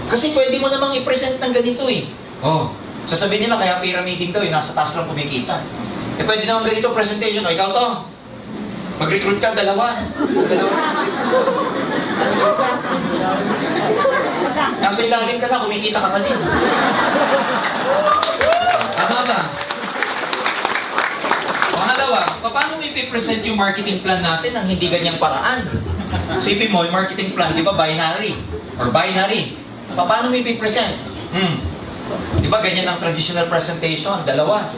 Kasi pwede mo namang i-present ng ganito eh. Oh, Sasabihin nila, kaya pyramiding daw, nasa taas lang kumikita. Eh, pwede naman ganito presentation. O, ikaw to. Mag-recruit ka, dalawa. Nasa ilalim ka na, kumikita ka pa din. Tama ba? Pangalawa, paano mo ipipresent yung marketing plan natin nang hindi ganyang paraan? Isipin mo, yung marketing plan, di ba binary? Or binary. Paano mo ipipresent? Di ba ganyan ang traditional presentation? Dalawa.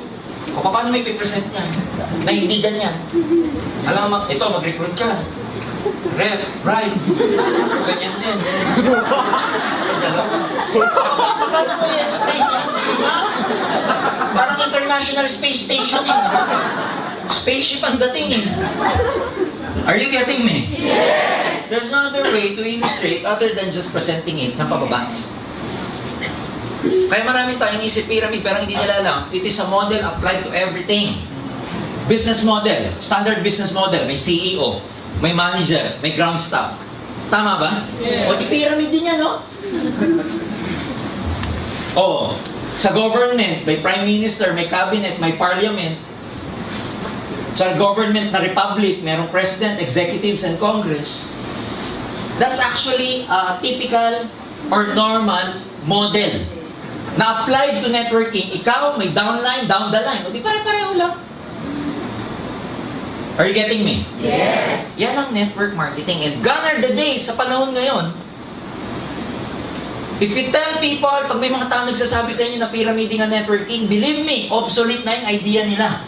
O paano mo ipipresent yan? Na hindi ganyan. Alam mo, ito, mag-recruit ka. Rep, right. Ganyan din. Dalawa. Paano mo i-explain yan? Sige nga. Parang International Space Station eh. Spaceship ang dating eh. Are you getting me? Yes! There's no other way to illustrate other than just presenting it na pababa. Kaya maraming tayong isip pyramid pero hindi nila alam, it is a model applied to everything. Business model, standard business model, may CEO, may manager, may ground staff. Tama ba? Yes. O di pyramid din yan, no? O, sa government, may prime minister, may cabinet, may parliament. Sa government na republic, merong president, executives, and congress. That's actually a typical or normal model na applied to networking. Ikaw, may downline, down the line. O di pare-pareho lang. Are you getting me? Yes! Yan ang network marketing. And gone are the days sa panahon ngayon. If you tell people, pag may mga tao nagsasabi sa inyo na pyramiding ang networking, believe me, obsolete na yung idea nila.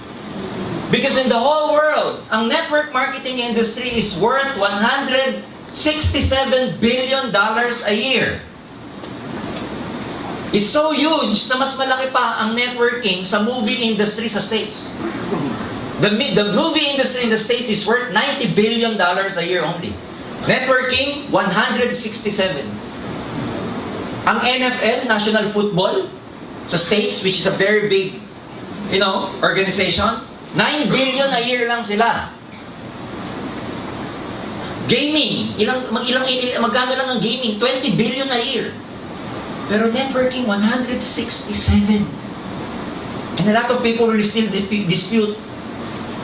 Because in the whole world, ang network marketing industry is worth $167 billion a year. It's so huge na mas malaki pa ang networking sa movie industry sa States. The movie industry in the States is worth $90 billion a year only. Networking, 167. Ang NFL, National Football, sa States, which is a very big, organization, 9 billion a year lang sila. Gaming, magkano lang ang gaming? 20 billion a year. Pero networking, 167. And a lot of people will still dispute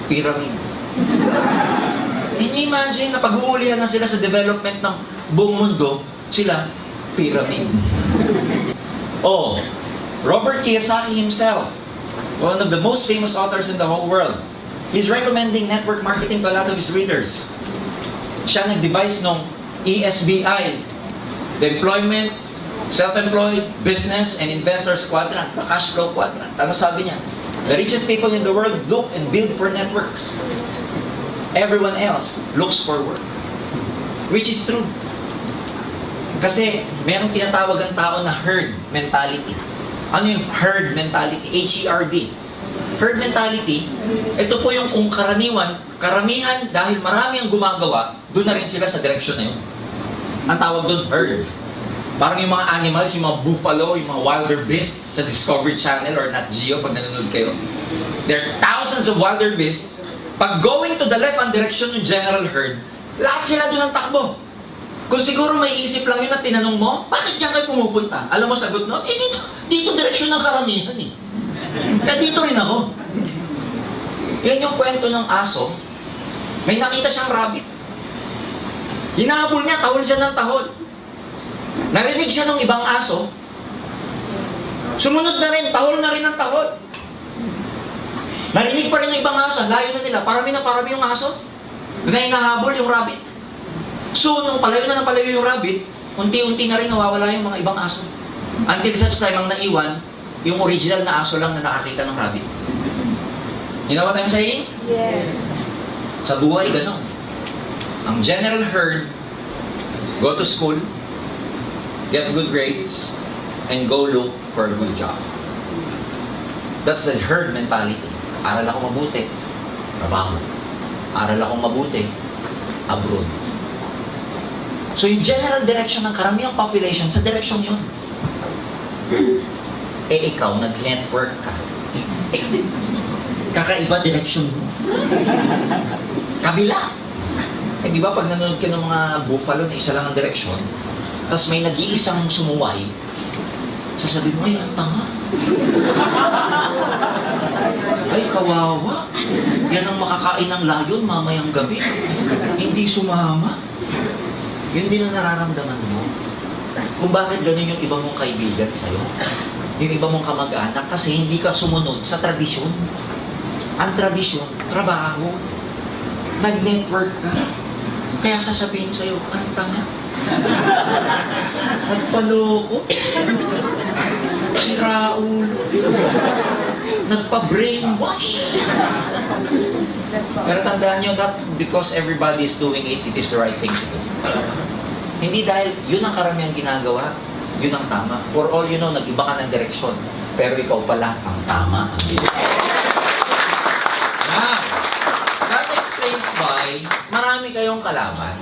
pyramid. Can you imagine na pag-uulihan na sila sa development ng buong mundo, sila, pyramid. Oh, Robert Kiyosaki himself, one of the most famous authors in the whole world, he's recommending network marketing to a lot of his readers. Siya nag-devise ng ESBI, the Employment, Self-Employed, Business, and Investors Quadrant, the cash flow quadrant. Ano sabi niya? The richest people in the world look and build for networks. Everyone else looks for work. Which is true. Kasi mayroong tinatawag ang tao na herd mentality. Ano yung herd mentality? H-E-R-D. Herd mentality, ito po yung kung karamihan dahil marami ang gumagawa, doon na rin sila sa direksyon na yun. Ang tawag doon, herd. Parang yung mga animals, yung mga buffalo, yung mga wildebeest sa Discovery Channel or Nat Geo pag nanonood kayo. There are thousands of wildebeest. Pag going to the left ang direksyon ng general herd, lahat sila doon ang takbo. Kung siguro may isip lang yun at tinanong mo, bakit diyan kayo pumupunta? Alam mo sagot nun? Dito direksyon ng karamihan eh. Kaya dito rin ako. Yan yung kwento ng aso. May nakita siyang rabbit. Hinahabol niya, tahol siya ng tahol. Narinig siya ng ibang aso. Sumunod na rin, tahol na rin ang tahol. Narinig pa rin ng ibang aso, layo na nila. Parami yung aso. Na hinahabol yung rabbit. So, nung palayo yung rabbit, unti-unti na rin nawawala yung mga ibang aso. Until such time ang naiwan, yung original na aso lang na nakakita ng rabbit. You know what I'm saying? Yes. Sa buhay, gano'n. Ang general herd, go to school, get good grades, and go look for a good job. That's the herd mentality. Aral ako mabuti, trabaho. Aral ako mabuti, abroad. So yung general direction ng karamihang population, sa direction yun. Eh ikaw, nag-network ka. Kakaiba direction mo. Kabila. Eh di ba pag nanonood ka ng mga buffalo na isa lang ang direksyon, tapos may nag-iisang sumuway, Sasabihin mo, ay, ang tanga. Ay, kawawa. Yan ang makakain ng layon mamayang gabi. Hindi sumama. Yun din ang nararamdaman mo. Kung bakit ganun yung iba mong kaibigan sa'yo. Yung iba mong kamag-anak kasi hindi ka sumunod sa tradisyon. Ang tradisyon, trabaho. Nag-network ka. Kaya sasabihin sa'yo, ang tanga. Nagpaloko. Si Raul. Nagpa-brainwash. Pero tandaan nyo, not because everybody is doing it, it is the right thing to do. Hindi dahil yun ang karamihan ginagawa, yun ang tama. For all you know, nag-iba ka ng direksyon. Pero ikaw pala ang tama. Now, that explains why marami kayong kalaban.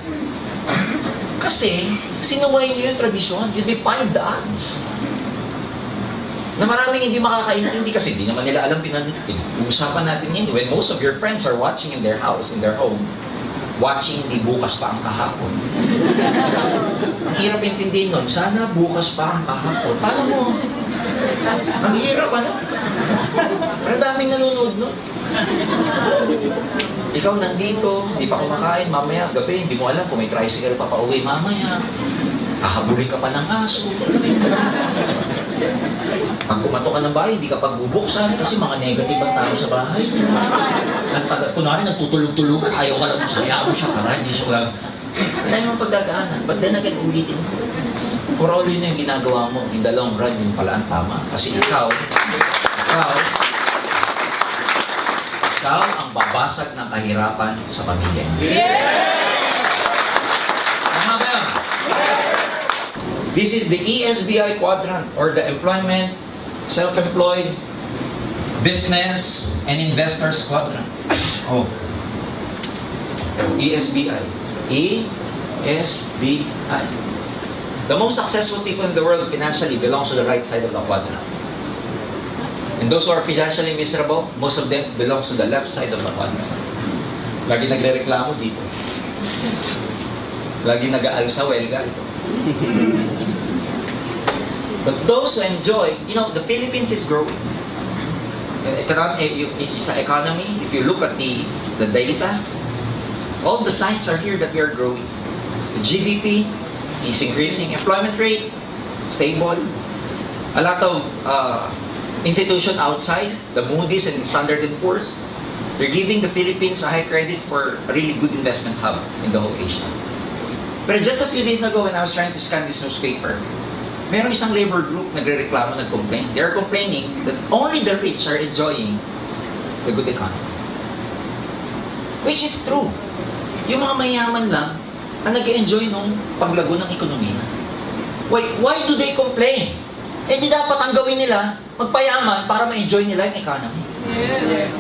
Kasi, sinuway niyo yung tradisyon. You defied the odds. Na maraming hindi makakaintindi kasi hindi naman nila alam pinag-uusapan natin yun. When most of your friends are watching in their house, in their home, watching di bukas pa ang kahapon. Ang hirap intindihin nun, sana bukas pa ang kahapon. Paano mo? Ang hirap, ano? Pero daming nanonood nun. Ikaw nandito, hindi pa kumakain, mamaya gabi, hindi mo alam kung may tricycle pa pauwi mamaya. Hahabulin ka pa ng aso. Pag kumato ka ng bahay, hindi ka pagbubuksan kasi mga negative ang tao sa bahay. Kunwari, nagtutulog-tulugan, ayaw ka lang, saya mo siya, para hindi siya lang. Dahil mong pagdadaanan, but then again, ulitin mo. For all yun yung ginagawa mo, in the long run, yun pala ang tama. Kasi ikaw ang babasag ng kahirapan sa pamilya. Tama ba yun? This is the ESBI quadrant, or the employment, self-employed, business, and investors quadrant. Oh. ESBI. ESBI. The most successful people in the world financially belongs to the right side of the quadrant. And those who are financially miserable, most of them belongs to the left side of the quadrant. Lagi nagre-reklamo dito. Lagi nag-aalsa, welga ito. But those who enjoy, you know, the Philippines is growing. Sa economy, if you look at the data, all the signs are here that we are growing. The GDP is increasing, employment rate stable. A lot of institutions outside, the Moody's and Standard & Poor's, they're giving the Philippines a high credit for a really good investment hub in the whole Asia. But just a few days ago when I was trying to scan this newspaper, merong isang labor group nagre-reklamo, nag-complain. They are complaining that only the rich are enjoying the good economy. Which is true. Yung mga mayaman lang ang nag-enjoy nung paglago ng ekonomiya. Why do they complain? Eh di dapat ang gawin nila, magpayaman para ma-enjoy nila yung economy. Yes.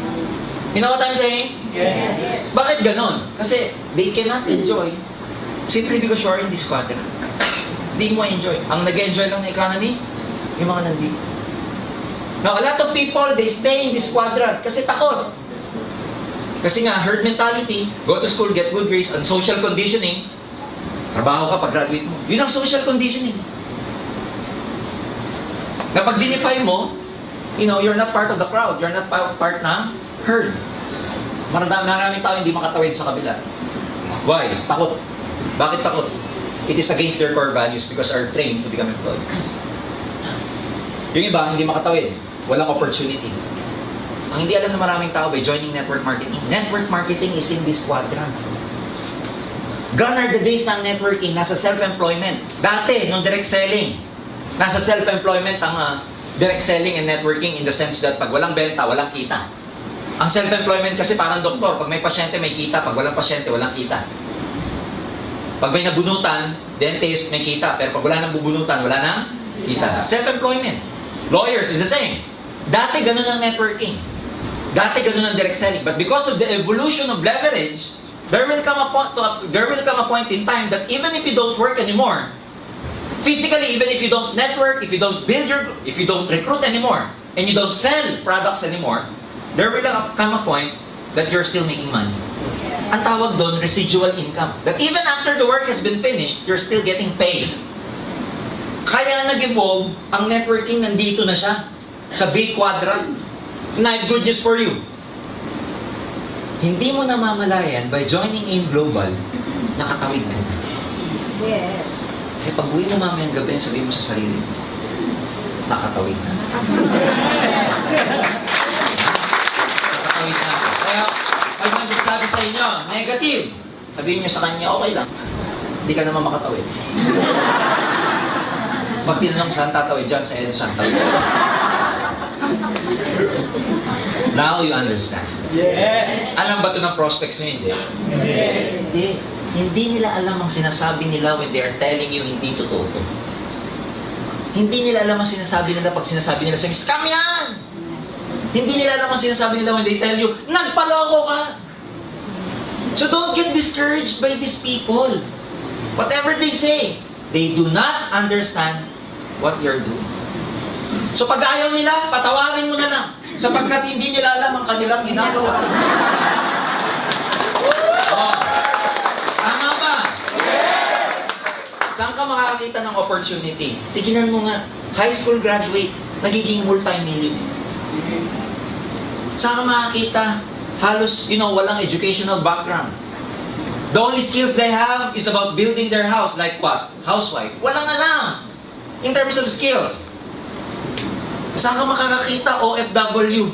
You know what I'm saying? Yes. Bakit ganon? Kasi they cannot enjoy simply because you are in this quadrant. Hindi mo enjoy. Ang nag-enjoy lang ng economy, yung mga nandito. Now, a lot of people, they stay in this quadrant kasi takot. Kasi nga, herd mentality, go to school, get good grades, and social conditioning, trabaho ka pag-graduate mo. Yun ang social conditioning. Na pag dinify mo, you know, you're not part of the crowd, you're not part ng herd. Maraming tao hindi makatawid sa kabila. Why? Takot. Bakit takot? It is against their core values because are trained to become employees. Yung iba, hindi makatawid. Walang opportunity. Ang hindi alam na maraming tao by joining network marketing. Network marketing is in this quadrant. Gone are the days ng networking, nasa self-employment. Dati, nung direct selling, nasa self-employment ang direct selling and networking in the sense that pag walang benta, walang kita. Ang self-employment kasi parang doktor, pag may pasyente, may kita. Pag walang pasyente, walang kita. Pag may nabunutan, dentist, may kita. Pero pag wala nang bubunutan, wala nang kita. Self-employment. Lawyers is the same. Dati ganun ang networking. Dati ganun ang direct selling. But because of the evolution of leverage, there will come a point in time that even if you don't work anymore, physically, even if you don't network, if you don't recruit anymore, and you don't sell products anymore, there will come a point that you're still making money. Ang tawag doon, residual income. That even after the work has been finished, you're still getting paid. Kaya nag-evolve, ang networking nandito na siya, sa big quadrant. And I have good news for you. Hindi mo namamalayan, by joining AIM Global, nakatawid ka na. Yes. Kaya pag uwi mo mamayang gabi, sabihin mo sa sarili mo, nakatawid na. Nakatawid na ako. Kaya, pag magsasabi sa inyo, negative, sabihin nyo sa kanya, okay lang. Hindi ka naman makatawid. Pag tinanong saan tatawid dyan, sa Edson, tawid. Now you understand. Yes! Alam ba ito ng prospects nyo? Hindi. Hindi. Hindi nila alam ang sinasabi nila when they are telling you hindi totoo to. Hindi nila alam ang sinasabi nila pag sinasabi nila sa'yo, scam yan! Hindi nila alam ang sinasabi nila when they tell you, nagpaloko ka! So don't get discouraged by these people. Whatever they say, they do not understand what you're doing. So pag ayaw nila, patawarin mo na lang. Sapagkat hindi nila alam ang kanilang ginagawa. Oh. Tama ba? Saan ka makakakita ng opportunity? Tignan mo nga, high school graduate, nagiging multi-millionaire. Saan ka makakita? Halos, walang educational background. The only skills they have is about building their house. Like what? Housewife. Walang alam. In terms of skills. Saan ka makakakita? OFW.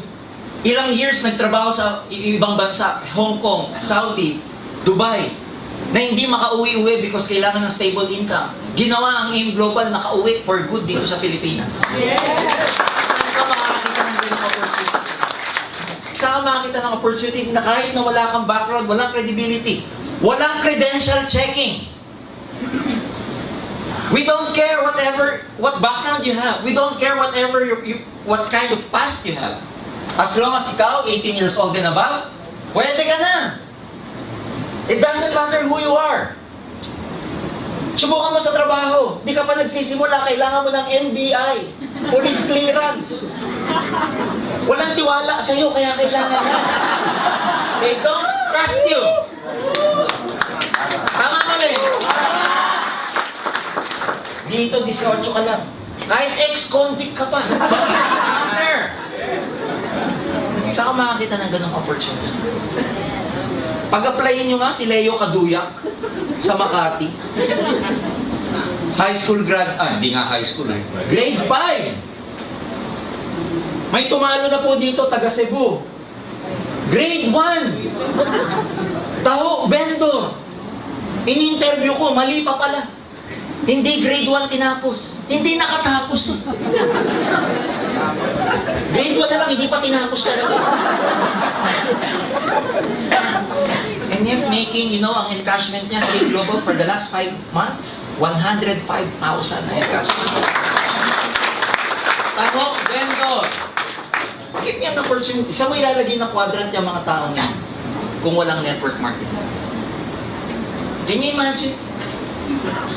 Ilang years nagtrabaho sa ibang bansa. Hong Kong, Saudi, Dubai. Na hindi makauwi-uwi because kailangan ng stable income. Ginawa ang AIM Global, nakauwi for good dito sa Pilipinas. Yes! Saan ka makakakita ng ganung opportunity? Saan ka makakita ng opportunity na kahit na wala kang background, walang credibility, walang credential checking. We don't care what background you have. We don't care what kind of past you have. As long as ikaw, 18 years old and above, pwede ka na. It doesn't matter who you are. Subukan mo sa trabaho. Di ka pa nagsisimula, kailangan mo ng NBI, police clearance. Walang tiwala sa'yo, kaya kailangan na. They don't trust you. Tama mali. Dito, 18 ka lang. Kahit ex-convict ka pa. Doesn't matter. Saan ka makakita ng ganong opportunity? Pag-applyin nyo nga si Leo Kaduyak sa Makati. High school hindi nga high school eh. Grade 5. May tumalo na po dito, taga Cebu. Grade 1. Taho, vendor. In-interview ko, mali pa pala. Hindi grade 1 tinapos. Hindi nakatapos. Grade 1 na lang, hindi pa tinapos talaga. And yet making, ang encashment niya sa AIM Global for the last 5 months, 105,000 na encashment. Taho, vendor. Bakit niya na opportunity? Saan mo ilalagay na quadrant yung mga tao niya kung walang network marketing? Can you imagine?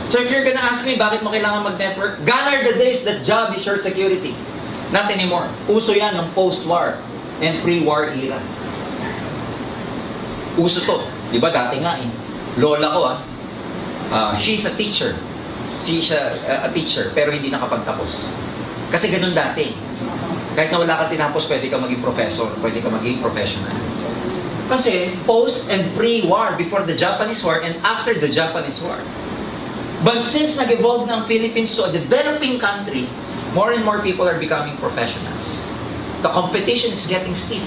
So if you're gonna ask me, bakit mo kailangan mag-network? Gone are the days that job is your security. Not anymore. Uso yan ng post-war and pre-war era. Uso to. Di ba dati nga Lola ko she's a teacher. She's a teacher, pero hindi nakapagtapos. Kasi ganun dati. Kahit na wala ka tinapos, pwede ka maging professor, pwede ka maging professional. Kasi post and pre-war, before the Japanese War and after the Japanese War. But since nag-evolve ng Philippines to a developing country, more and more people are becoming professionals. The competition is getting stiff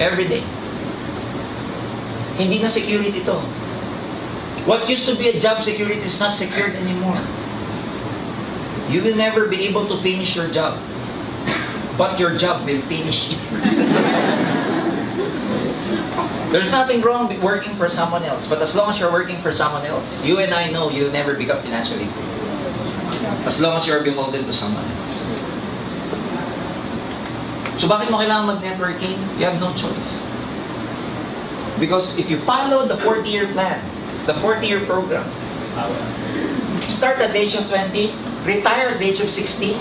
every day. Hindi na security to. What used to be a job security is not secured anymore. You will never be able to finish your job. But your job will finish. There's nothing wrong with working for someone else, but as long as you're working for someone else, you and I know you'll never become financially free. As long as you're beholden to someone else. So bakit mo kailangan mag-networking? You have no choice. Because if you follow the 40-year plan, the 40-year program, start at the age of 20, retire at the age of 60,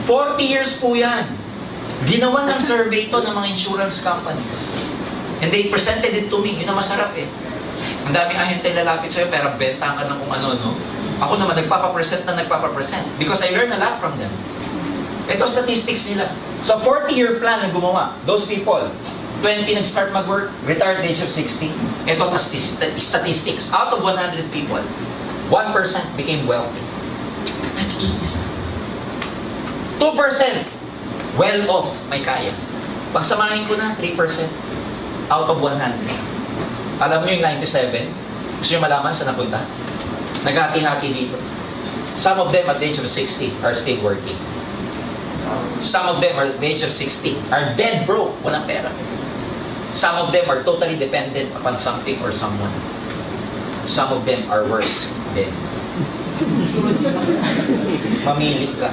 40 years po yan. Ginawa ng survey to ng mga insurance companies. And they presented it to me. Yun ang masarap eh. Ang daming ahente lalapit sa'yo, pero bentahan ka ng kung ano, no? Ako naman, nagpapapresent because I learn a lot from them. Ito statistics nila. Sa 40-year plan na gumawa, those people, 20 nag-start mag-work, retired age of 60. Ito statistics. Out of 100 people, 1% became wealthy. Nag-iisa. 2% well-off, may kaya. Pagsamahin ko na, 3% out of 100. Alam mo yung 97? Gusto nyo malaman sa napunta? Naghati-hati dito. Some of them at the age of 60 are still working. Some of them at the age of 60 are dead broke, walang pera. Some of them are totally dependent upon something or someone. Some of them are worse dead. Mamili ka.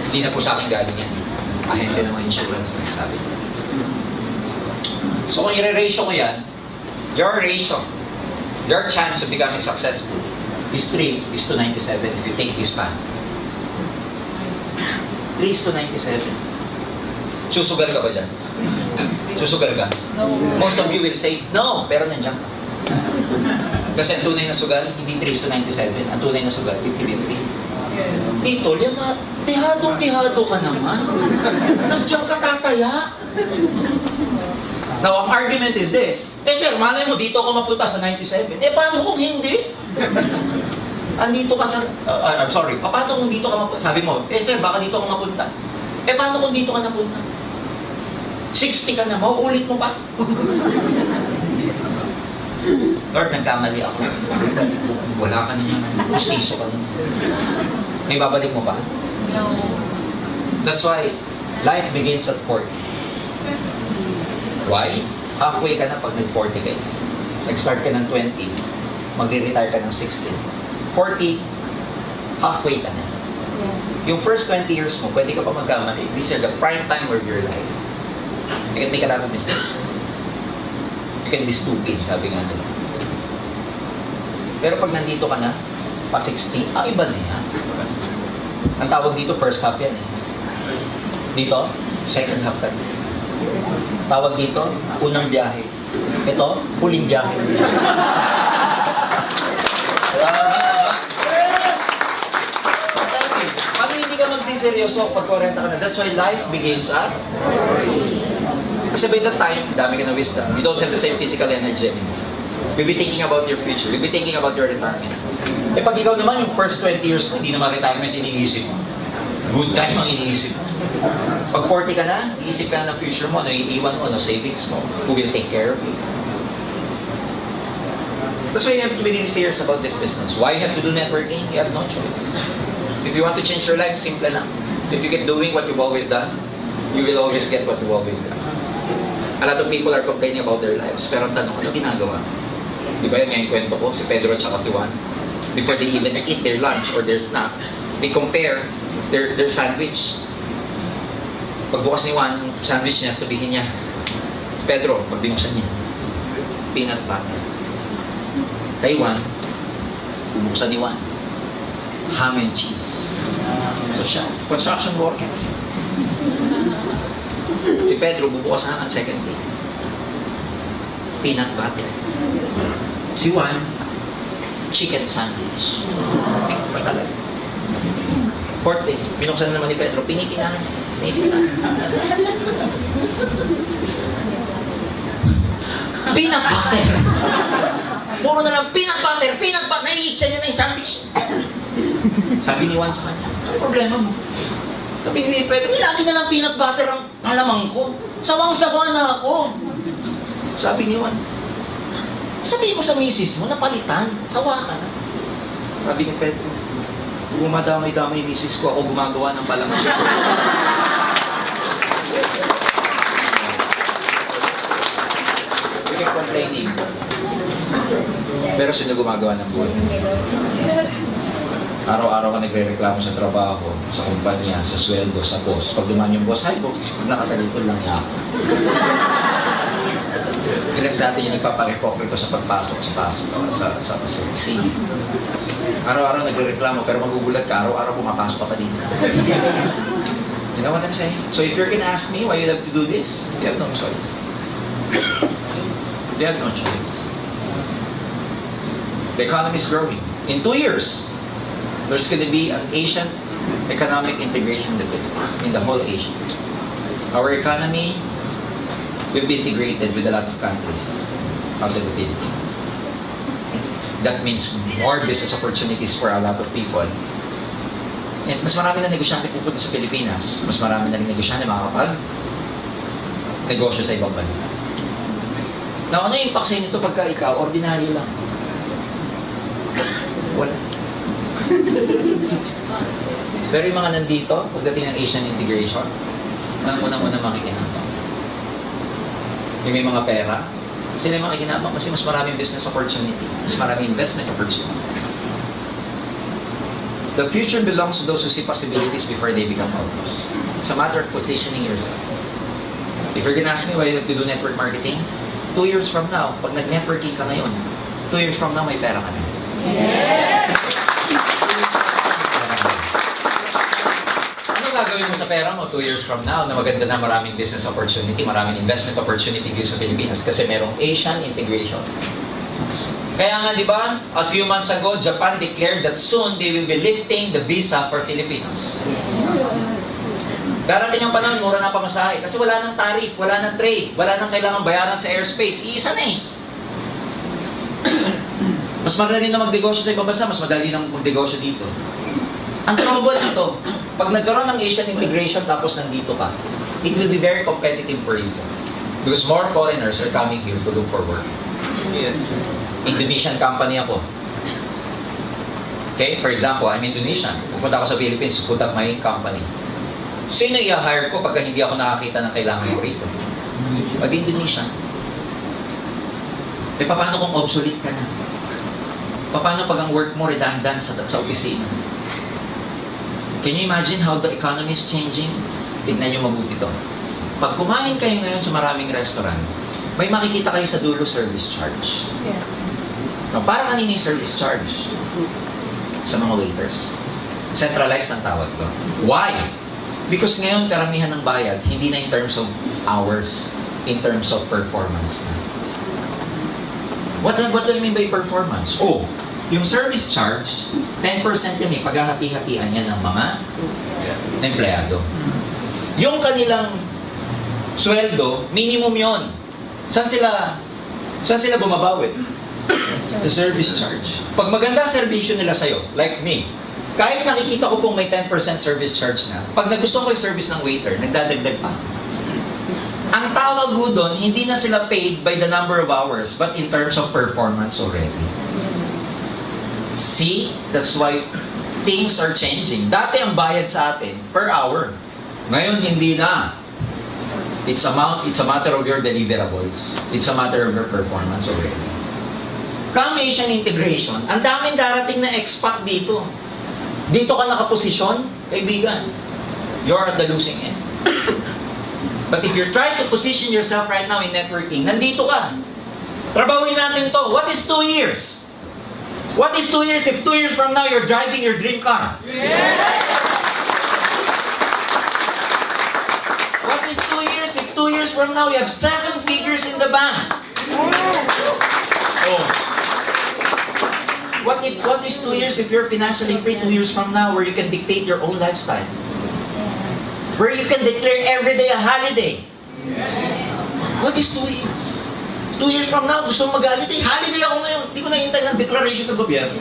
Hindi na po sa akin galing yan. Ahente ng mga insurance na sabi niya. So kung i-ratio ko yan, your ratio, your chance of becoming successful is 3:97 if you take this path. 3:97. Susugal ka ba dyan? Susugal ka? No. Most of you will say, no, pero nandiyan ka. Kasi ang tunay na sugal, hindi 3:97. Ang tunay na sugal, 50-50. Yes. Tito, lima, tihadong-tihado ka naman. Tapos diyan ka tataya. Now, ang argument is this. Sir, malay mo, dito ako mapunta sa 97. Paano kung hindi? Andito ka sa... I'm sorry. Paano kung dito ka mapunta? Sabi mo, sir, baka dito ako mapunta. Paano kung dito ka napunta? 60 ka na, mauulit mo pa? Lord, nagkamali ako. Wala ka na naman. Gustiso ka na. May babalik mo ba? No. That's why life begins at 40. Why? Halfway ka na pag nag-40 ka. Nag-start ka ng 20, magre-retire ka ng 16. 40, halfway ka na. Yes. Yung first 20 years mo, pwede ka pa magkamali. These are the prime time of your life. You can make a lot of mistakes. You can be stupid, sabi nga nila. Pero pag nandito ka na, pa 60, iba na yan. Ang tawag dito, first half yan eh. Dito, second half ka. Tawag dito, unang biyahe. Ito, huling biyahe. Paano hindi ka magsiseryoso pag 40 ka na? That's why life begins at 40. Kasi by that time, dami ka na wisdom. You don't have the same physical energy anymore. You'll be thinking about your future. You'll be thinking about your retirement. Pag ikaw naman, yung first 20 years mo, hindi naman retirement iniisip mo. Good time ang iniisip mo. Pag 40 ka na, iisip ka na ng future mo, ano iiwan mo, ano savings mo, who will take care of you. That's why you have to be really serious about this business. Why you have to do networking? You have no choice. If you want to change your life, simple lang. If you keep doing what you've always done, you will always get what you've always done. A lot of people are complaining about their lives, pero ang tanong, ano ginagawa? Di ba yun nga yung kwento ko, si Pedro at saka si Juan? Before they even eat their lunch or their snack, they compare their sandwich. Pagbukas ni Juan, yung sandwich niya, sabihin niya, Pedro, pagbinuksan niya, peanut butter. Kay Juan, bubuksan ni Juan, ham and cheese. So siya, construction worker. Si Pedro, bubukas na ang second day. Peanut butter. Si Juan, chicken sandwich. Patagal. Fourth day, binuksan naman ni Pedro, pinipinahan niya. Peanut butter! Puro na lang peanut butter! Peanut butter! Naiitsa niya na yung sandwich. Sabi ni Juan sa kanya, ano problema mo? Sabi ni Pedro, lagi na lang peanut butter ang palamang ko. Sawang-sawa na ako. Sabi ni Juan, sabihin mo sa misis mo, napalitan. Sawa ka na. Sabi ni Pedro, gumadamay-damay misis ko, ako gumagawa ng palamang. You keep complaining. Pero sino gumagawa ng buhay? Araw-araw ka nagre-reklamo sa trabaho, sa kumpanya, sa sweldo, sa boss. Pag dumaan yung boss, hi boss, nakatalikod lang niya ako. Ilan sa atin yung nagpaparepokrito sa pagpasok sa scene. Araw-araw nagre-reklamo, pero magugulat ka, araw-araw pumapasok ka pa dito. You know what I'm saying? So if you're gonna ask me why you have to do this, you have no choice. You have no choice. The economy is growing. In 2 years, there's going to be an Asian economic integration in the Philippines, in the whole Asia. Our economy will be integrated with a lot of countries outside the Philippines. That means more business opportunities for a lot of people. And mas marami na negosyante pupunta sa Pilipinas. Mas marami na rin negosyante makakapag-negosyo sa ibang bansa. Now, ano yung impact sa inyo ito pagka ikaw, ordinaryo lang? Wala. Pero yung mga nandito, pagdating ng Asian integration, ang unang-una makikinabang. Yung may mga pera, sila yung makikinabang kasi mas maraming business opportunity, mas maraming investment opportunity. The future belongs to those who see possibilities before they become outlaws. It's a matter of positioning yourself. If you're gonna ask me why you have to do network marketing, 2 years from now, pag nag-networking ka ngayon, 2 years from now, may pera ka na. Yes! Ano gagawin mo sa pera mo 2 years from now na maganda na maraming business opportunity, maraming investment opportunity dito sa Pilipinas kasi merong Asian integration. Kaya nga, di ba, a few months ago, Japan declared that soon they will be lifting the visa for Filipinos. Darating ang panahon, mura na pamasahe. Kasi wala nang tariff, wala nang trade, wala nang kailangan bayaran sa airspace. Iisa na eh. Mas madali na magnegosyo sa ibang bansa, mas madali na magnegosyo dito. Ang trouble nito, pag nagkaroon ng Asian integration tapos nandito ka, it will be very competitive for you. Because more foreigners are coming here to look for work. Yes. Indonesian company ako. Okay, for example, I'm Indonesian. Pupunta ako sa Philippines, put up my company. Sino i-hire ko pagka hindi ako nakakita ng kailangan ko rito? Mag-Indonesian. Eh, paano kung obsolete ka na? Paano pag ang work mo redundant sa opisina? Can you imagine how the economy is changing? Tignan nyo mabuti to. Pag kumain kayo ngayon sa maraming restaurant, may makikita kayo sa dulo service charge. Yes. No, para kanino yung service charge? Sa mga waiters. Centralized ang tawag ko. Why? Because ngayon karamihan ng bayad, hindi na in terms of hours, in terms of performance na. What do you mean by performance? Oh, yung service charge, 10% yan eh, paghahati-hatian yan ng mga empleyado. Yung kanilang sweldo, minimum yon. Saan sila bumabawi? The service charge. Pag maganda servisyo nila sa'yo, like me, kahit nakikita ko pong may 10% service charge na, pag nagustuhan ko yung service ng waiter, nagdadagdag pa. Ang tawag ho doon, hindi na sila paid by the number of hours, but in terms of performance already. See? That's why things are changing. Dati ang bayad sa atin, per hour. Ngayon, hindi na. It's a matter of your deliverables. It's a matter of your performance already. Come Asian integration, ang daming darating na expat dito. Dito ka nakaposisyon, kaibigan. You're at the losing end. But if you're trying to position yourself right now in networking, nandito ka. Trabahuin natin to. What is 2 years? What is 2 years if 2 years from now you're driving your dream car? What is 2 years if 2 years from now you have 7 figures in the bank? Oh. What is 2 years if you're financially free 2 years from now where you can dictate your own lifestyle? Where you can declare every day a holiday? What is 2 years? 2 years from now, gusto mo mag-holiday? Holiday ako ngayon. Hindi ko nahihintay ng declaration ng gobyerno.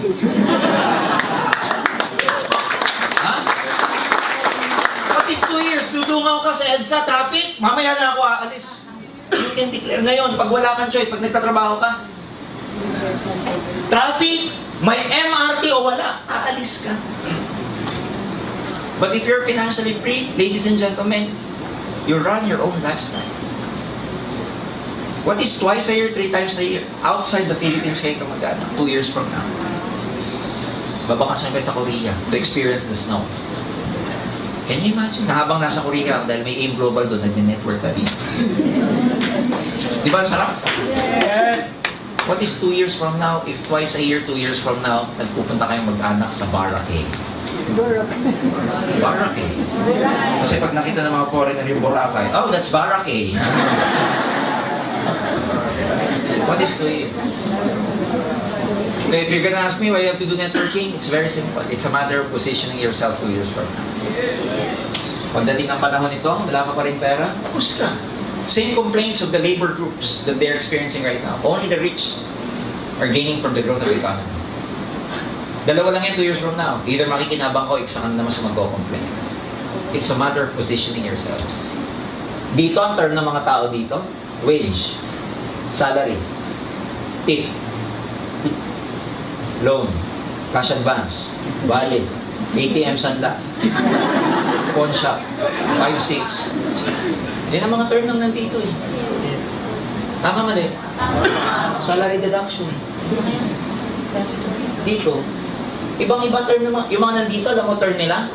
Ha? What is 2 years? Dudungaw ka sa EDSA traffic? Mamaya na ako aalis. You can declare ngayon, pag wala kang choice, pag nagtatrabaho ka. Traffic, may MRT o wala, aalis ka. But if you're financially free, ladies and gentlemen, you run your own lifestyle. What is twice a year, 3 times a year? Outside the Philippines kayo kamagana, 2 years from now. Babakasyon kayo sa Korea to experience the snow. Can you imagine? Na habang nasa Korea, dahil may AIM Global doon, nag-network ka dito. Di ba ang sarap? Yes. What is 2 years from now? If twice a year, 2 years from now, nagpupunta kayong mag-anak sa Boracay. Boracay. Kasi pag nakita ng mga foreigner yung Boracay, oh, that's Boracay. What is 2 years? Okay, if you're gonna ask me why you have to do networking, it's very simple. It's a matter of positioning yourself 2 years from now. Pagdating ng panahon nito, wala ka pa rin pera, tapos ka. Same complaints of the labor groups that they're experiencing right now. Only the rich are gaining from the growth of the economy. Dalawa lang yan 2 years from now. Either makikinabang ko, isa ka na naman sa magko-complain. It's a matter of positioning yourselves. Dito, ang term ng mga tao dito, wage, salary, tip, loan, cash advance, wallet, ATM sanda, pawn shop, 5-6. Yan ang mga term nang nandito eh. Tama mali? Salary deduction. Dito, ibang-iba term naman. Yung mga nandito, alam mo term nila?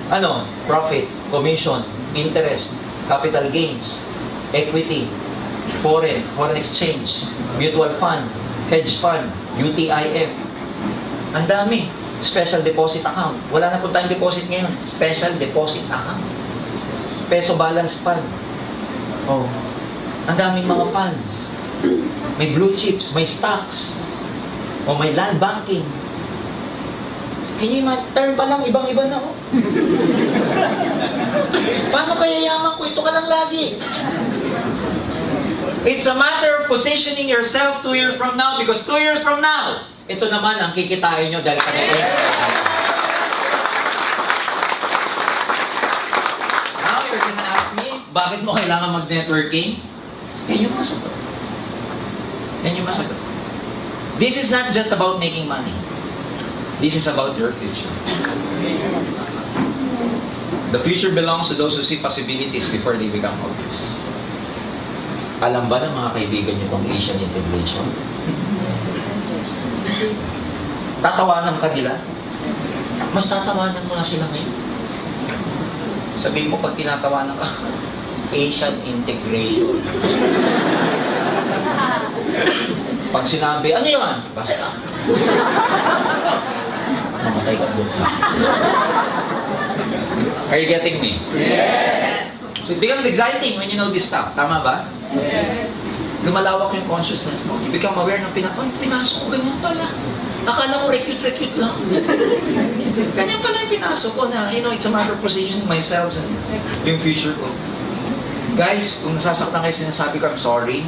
Ano? Profit, commission, interest, capital gains, equity, foreign exchange, mutual fund, hedge fund, UTIF. Ang dami. Special deposit account. Wala na po tayong deposit ngayon. Special deposit account. Peso balance fund. Oh. Ang daming mga funds. May blue chips, may stocks. O may land banking. Can you imagine? Term pa lang, ibang-iba na oh. Paano kaya yaman ko? Ito ka lang lagi. It's a matter of positioning yourself 2 years from now because 2 years from now, ito naman ang kikitain nyo dahil sa Now, you're gonna ask me, bakit mo kailangan mag-networking? Yan yung masagot. Yan yung masagot. This is not just about making money. This is about your future. The future belongs to those who see possibilities before they become obvious. Alam ba ng mga kaibigan niyo itong Asian integration? Tatawanan ka nila? Mas tatawanan mo na sila ngayon. Sabihin mo pag tinatawanan ka, Asian integration. Pag sinabi, ano yun? Basta. Mamatay ka doon. Are you getting me? Yes. So it becomes exciting when you know this stuff. Tama ba? Yes. Lumalawak yung consciousness mo. You become aware ng pinasok ko, ganyan pala. Akala ko recute lang. Ganyan pala yung pinasok ko na, it's a matter of positioning myself and yung future ko. Guys, kung nasasaktan kayo sinasabi ko, I'm sorry.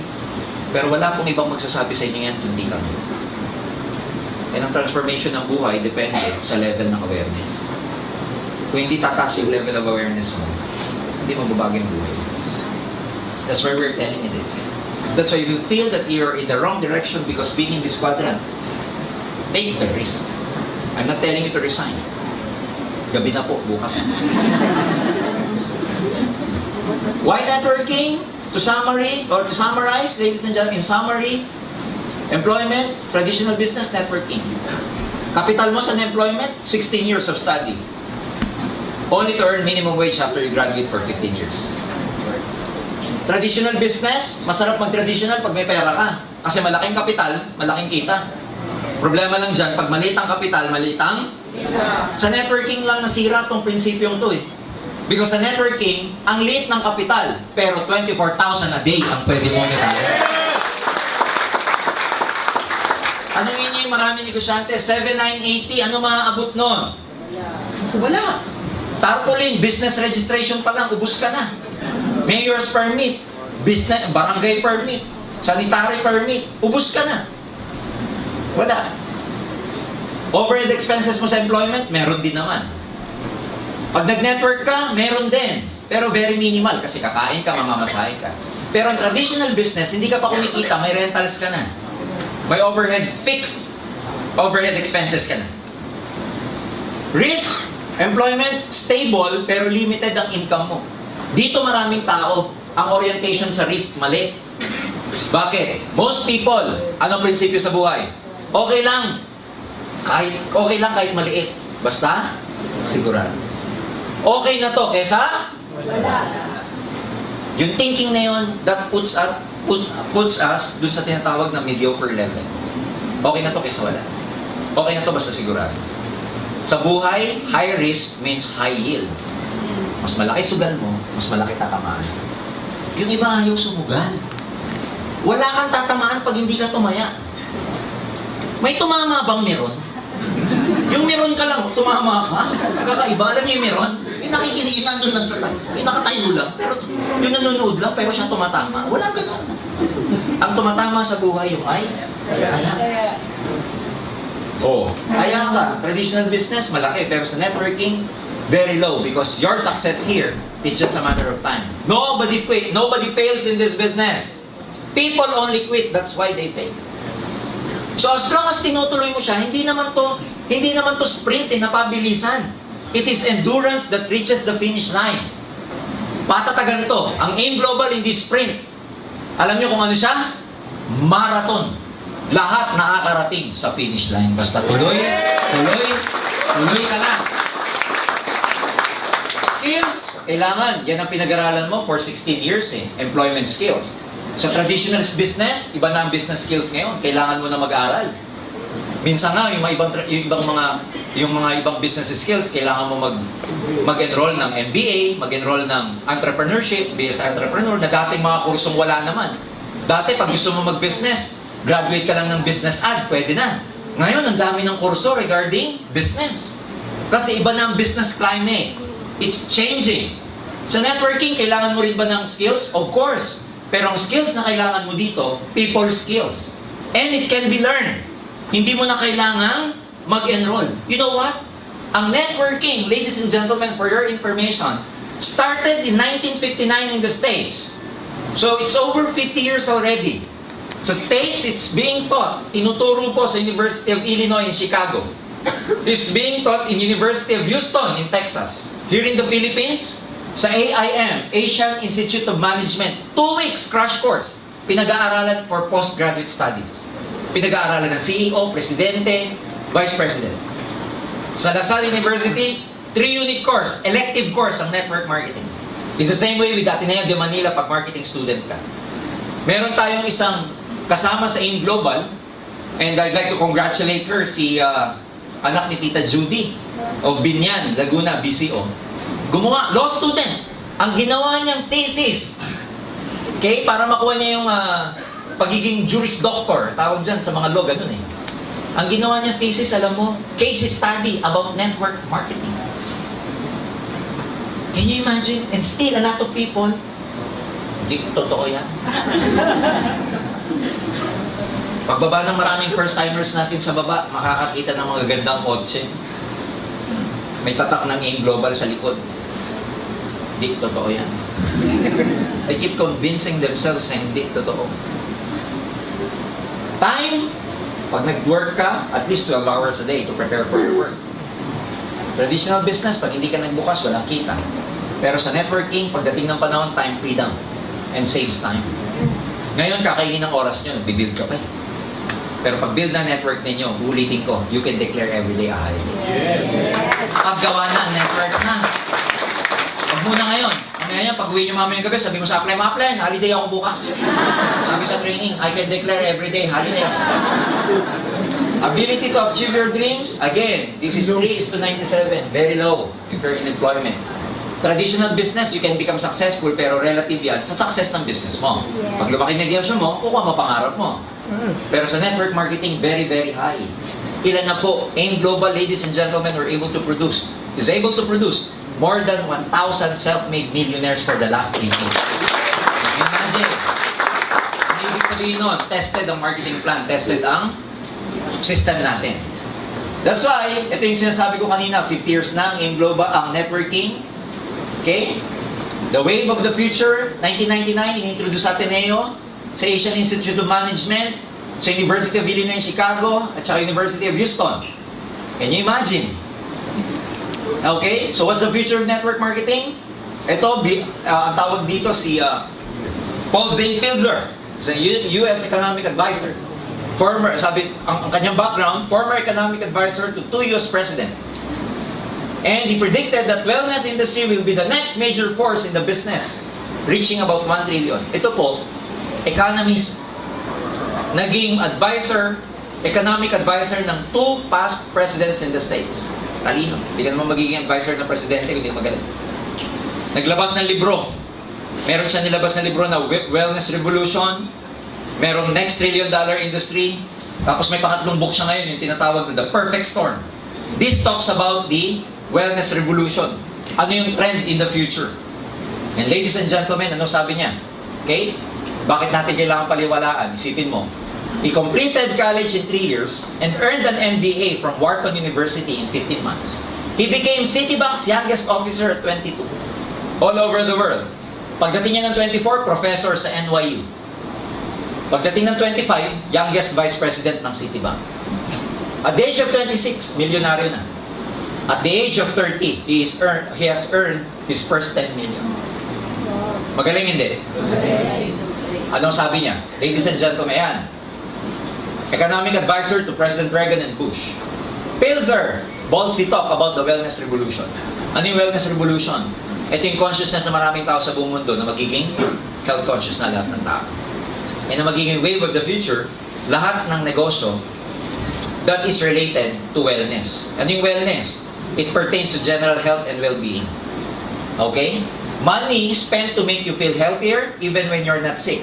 Pero wala pong ibang magsasabi sa inyo yan, hindi kami. And ang transformation ng buhay depende sa level ng awareness. Kung hindi tataas yung level of awareness mo, hindi mababago yung buhay. That's why we're telling you this. That's why if you feel that you're in the wrong direction because being in this quadrant, take the risk. I'm not telling you to resign. Gabi na po, bukas. Why networking? To summarize, ladies and gentlemen, in summary, employment, traditional business, networking. Capital mo sa employment, 16 years of study. Only to earn minimum wage after you graduate for 15 years. Traditional business, masarap mag-traditional pag may pera ka. Kasi malaking kapital, malaking kita. Problema lang dyan, pag maliit ang kapital, maliit ang sa networking lang nasira tong prinsipyong to eh. Because sa networking, ang liit ng kapital, pero 24,000 a day ang pwede mong itali. Anong inyo yung maraming negosyante? 7,980, ano maaabot nun? Wala. Tarpaulin, business registration pa lang, ubus ka na. Mayor's permit, business, barangay permit, sanitary permit, ubus ka na. Wala. Overhead expenses mo sa employment, meron din naman. Pag nag-network ka, meron din. Pero very minimal kasi kakain ka, mamamasahe ka. Pero ang traditional business, hindi ka pa kumikita, may rentals ka na. May fixed overhead expenses ka na. Risk, employment, stable, pero limited ang income mo. Dito maraming tao, ang orientation sa risk, mali. Bakit? Most people, anong prinsipyo sa buhay? Okay lang kahit maliit. Basta, sigurado. Okay na to, kesa? Wala. Yung thinking na yun, that puts us dun sa tinatawag na mediocre level. Okay na to, kesa wala. Okay na to, basta sigurado. Sa buhay, high risk means high yield. Mas malaki sugal mo, mas malaki tatamaan. Yung iba ayaw sumugal. Wala kang tatamaan pag hindi ka tumaya. May tumama bang meron? Yung meron ka lang, tumama ka? Kakaiba, alam niyo yung meron? Yung nakikinig, yung nandun lang sa yung nakatayo lang, pero yung nanonood lang, pero siya tumatama. Walang ganun. Ang tumatama sa buhay yung ay, ayan. Oh, kaya ka, traditional business, malaki, pero sa networking, very low because your success here is just a matter of time. Nobody quit, nobody fails in this business. People only quit, that's why they fail. So as long as tinutuloy mo siya, hindi naman to sprint na pabilisan. It is endurance that reaches the finish line. Patatagan to. Ang AIM Global hindi sprint. Alam niyo kung ano siya? Marathon. Lahat nakakarating sa finish line. Basta tuloy ka lang. Skills, kailangan. Yan ang pinag-aralan mo for 16 years employment skills. Sa traditional business, iba na ang business skills ngayon. Kailangan mo na mag-aral. Minsan nga, yung mga ibang business skills, kailangan mo mag-enroll ng MBA, mag-enroll ng entrepreneurship, BS entrepreneur, na dating mga kursong wala naman. Dati, pag gusto mo mag-business, graduate ka lang ng business ad, pwede na. Ngayon, ang dami ng kurso regarding business. Kasi iba na ang business climate. It's changing. Sa networking, kailangan mo rin ba ng skills? Of course. Pero ang skills na kailangan mo dito, people skills. And it can be learned. Hindi mo na kailangan mag-enroll. You know what? Ang networking, ladies and gentlemen, for your information, started in 1959 in the States. So it's over 50 years already. Sa States, it's being taught. Tinuturo po sa University of Illinois in Chicago. It's being taught in University of Houston in Texas. Here in the Philippines, sa AIM, Asian Institute of Management, 2 weeks crash course. Pinag-aaralan for postgraduate studies. Pinag-aaralan ng CEO, Presidente, Vice President. Sa LaSalle University, 3-unit course, elective course ang network marketing. It's the same way with Ateneo de Manila pag marketing student ka. Meron tayong isang kasama sa AIM Global, and I'd like to congratulate her, si anak ni Tita Judy of Binyan, Laguna, BCO. Gumawa, law student. Ang ginawa niyang thesis, okay, para makuha niya yung pagiging Juris Doctor, tawag dyan sa mga law, ganun eh. Ang ginawa niya thesis, alam mo, case study about network marketing. Can you imagine? And still, a lot of people, hindi totoo yan. Pagbaba ng maraming first-timers natin sa baba, makakakita ng mga gandang kotse. May tatak ng AIM Global sa likod. Hindi totoo yan. They keep convincing themselves na hindi totoo. Time, pag nag-work ka, at least 12 hours a day to prepare for your work. Traditional business, pag hindi ka nagbukas, walang kita. Pero sa networking, pagdating ng panahon, time freedom and saves time. Ngayon, kakainin ng oras nyo, nagbibuild ka pa eh. Pero pag build na network ninyo, ulitin ko, you can declare everyday a holiday. Yes. Paggawa na, network na. Pag muna ngayon, ngayon, pag uwi nyo mamayang gabi, sabi mo sa apply, ma-apply, holiday ako bukas. Sabi sa training, I can declare everyday holiday. Ability to achieve your dreams, again, this is 3:97, very low if you're in employment. Traditional business, you can become successful, pero relative yan sa success ng business mo. Pag lumaki negosyo mo, kukuha mo pangarap mo. Pero sa network marketing, very, very high. Ilan na po, AIM Global, ladies and gentlemen, is able to produce more than 1,000 self-made millionaires for the last 8 years. Imagine, ang ibig sabihin nun, tested ang marketing plan, tested ang system natin. That's why, ito yung sinasabi ko kanina, 50 years na ang AIM Global, ang networking. Okay? The wave of the future, 1999, in-introduce sa Ateneo, sa Asian Institute of Management, sa University of Illinois in Chicago, at sa University of Houston. Can you imagine? Okay? So what's the future of network marketing? Ito, ang tawag dito si Paul Zane Pilzer, sa US Economic Advisor. Ang kanyang background, former economic advisor to 2 US President. And he predicted that wellness industry will be the next major force in the business, reaching about 1 trillion. Ito po, economist, naging economic advisor ng 2 past presidents in the States. Talino. Hindi ka naman magiging advisor ng presidente, hindi magaling. Naglabas ng libro. Meron siya nilabas na libro na Wellness Revolution. Merong Next $1 Trillion Industry. Tapos may pangatlong book siya ngayon, yung tinatawag na The Perfect Storm. This talks about the wellness revolution. Ano yung trend in the future? And ladies and gentlemen, ano sabi niya? Okay? Bakit natin kailangan paliwalaan? Isipin mo. He completed college in 3 years and earned an MBA from Wharton University in 15 months. He became Citibank's youngest officer at 22. All over the world. Pagdating niya ng 24, professor sa NYU. Pagdating ng 25, youngest vice president ng Citibank. At the age of 26, milyonaryo na. At the age of 30, he has earned his first 10 million. Magaling hindi? Anong sabi niya? Ladies and gentlemen, yan. Economic advisor to President Reagan and Bush. Pilzer, ballsy talk about the wellness revolution. Ano yung wellness revolution? Ito yung consciousness na maraming tao sa buong mundo na magiging health conscious na lahat ng tao. And na magiging wave of the future, lahat ng negosyo that is related to wellness. Ano yung wellness? It pertains to general health and well-being. Okay? Money spent to make you feel healthier even when you're not sick.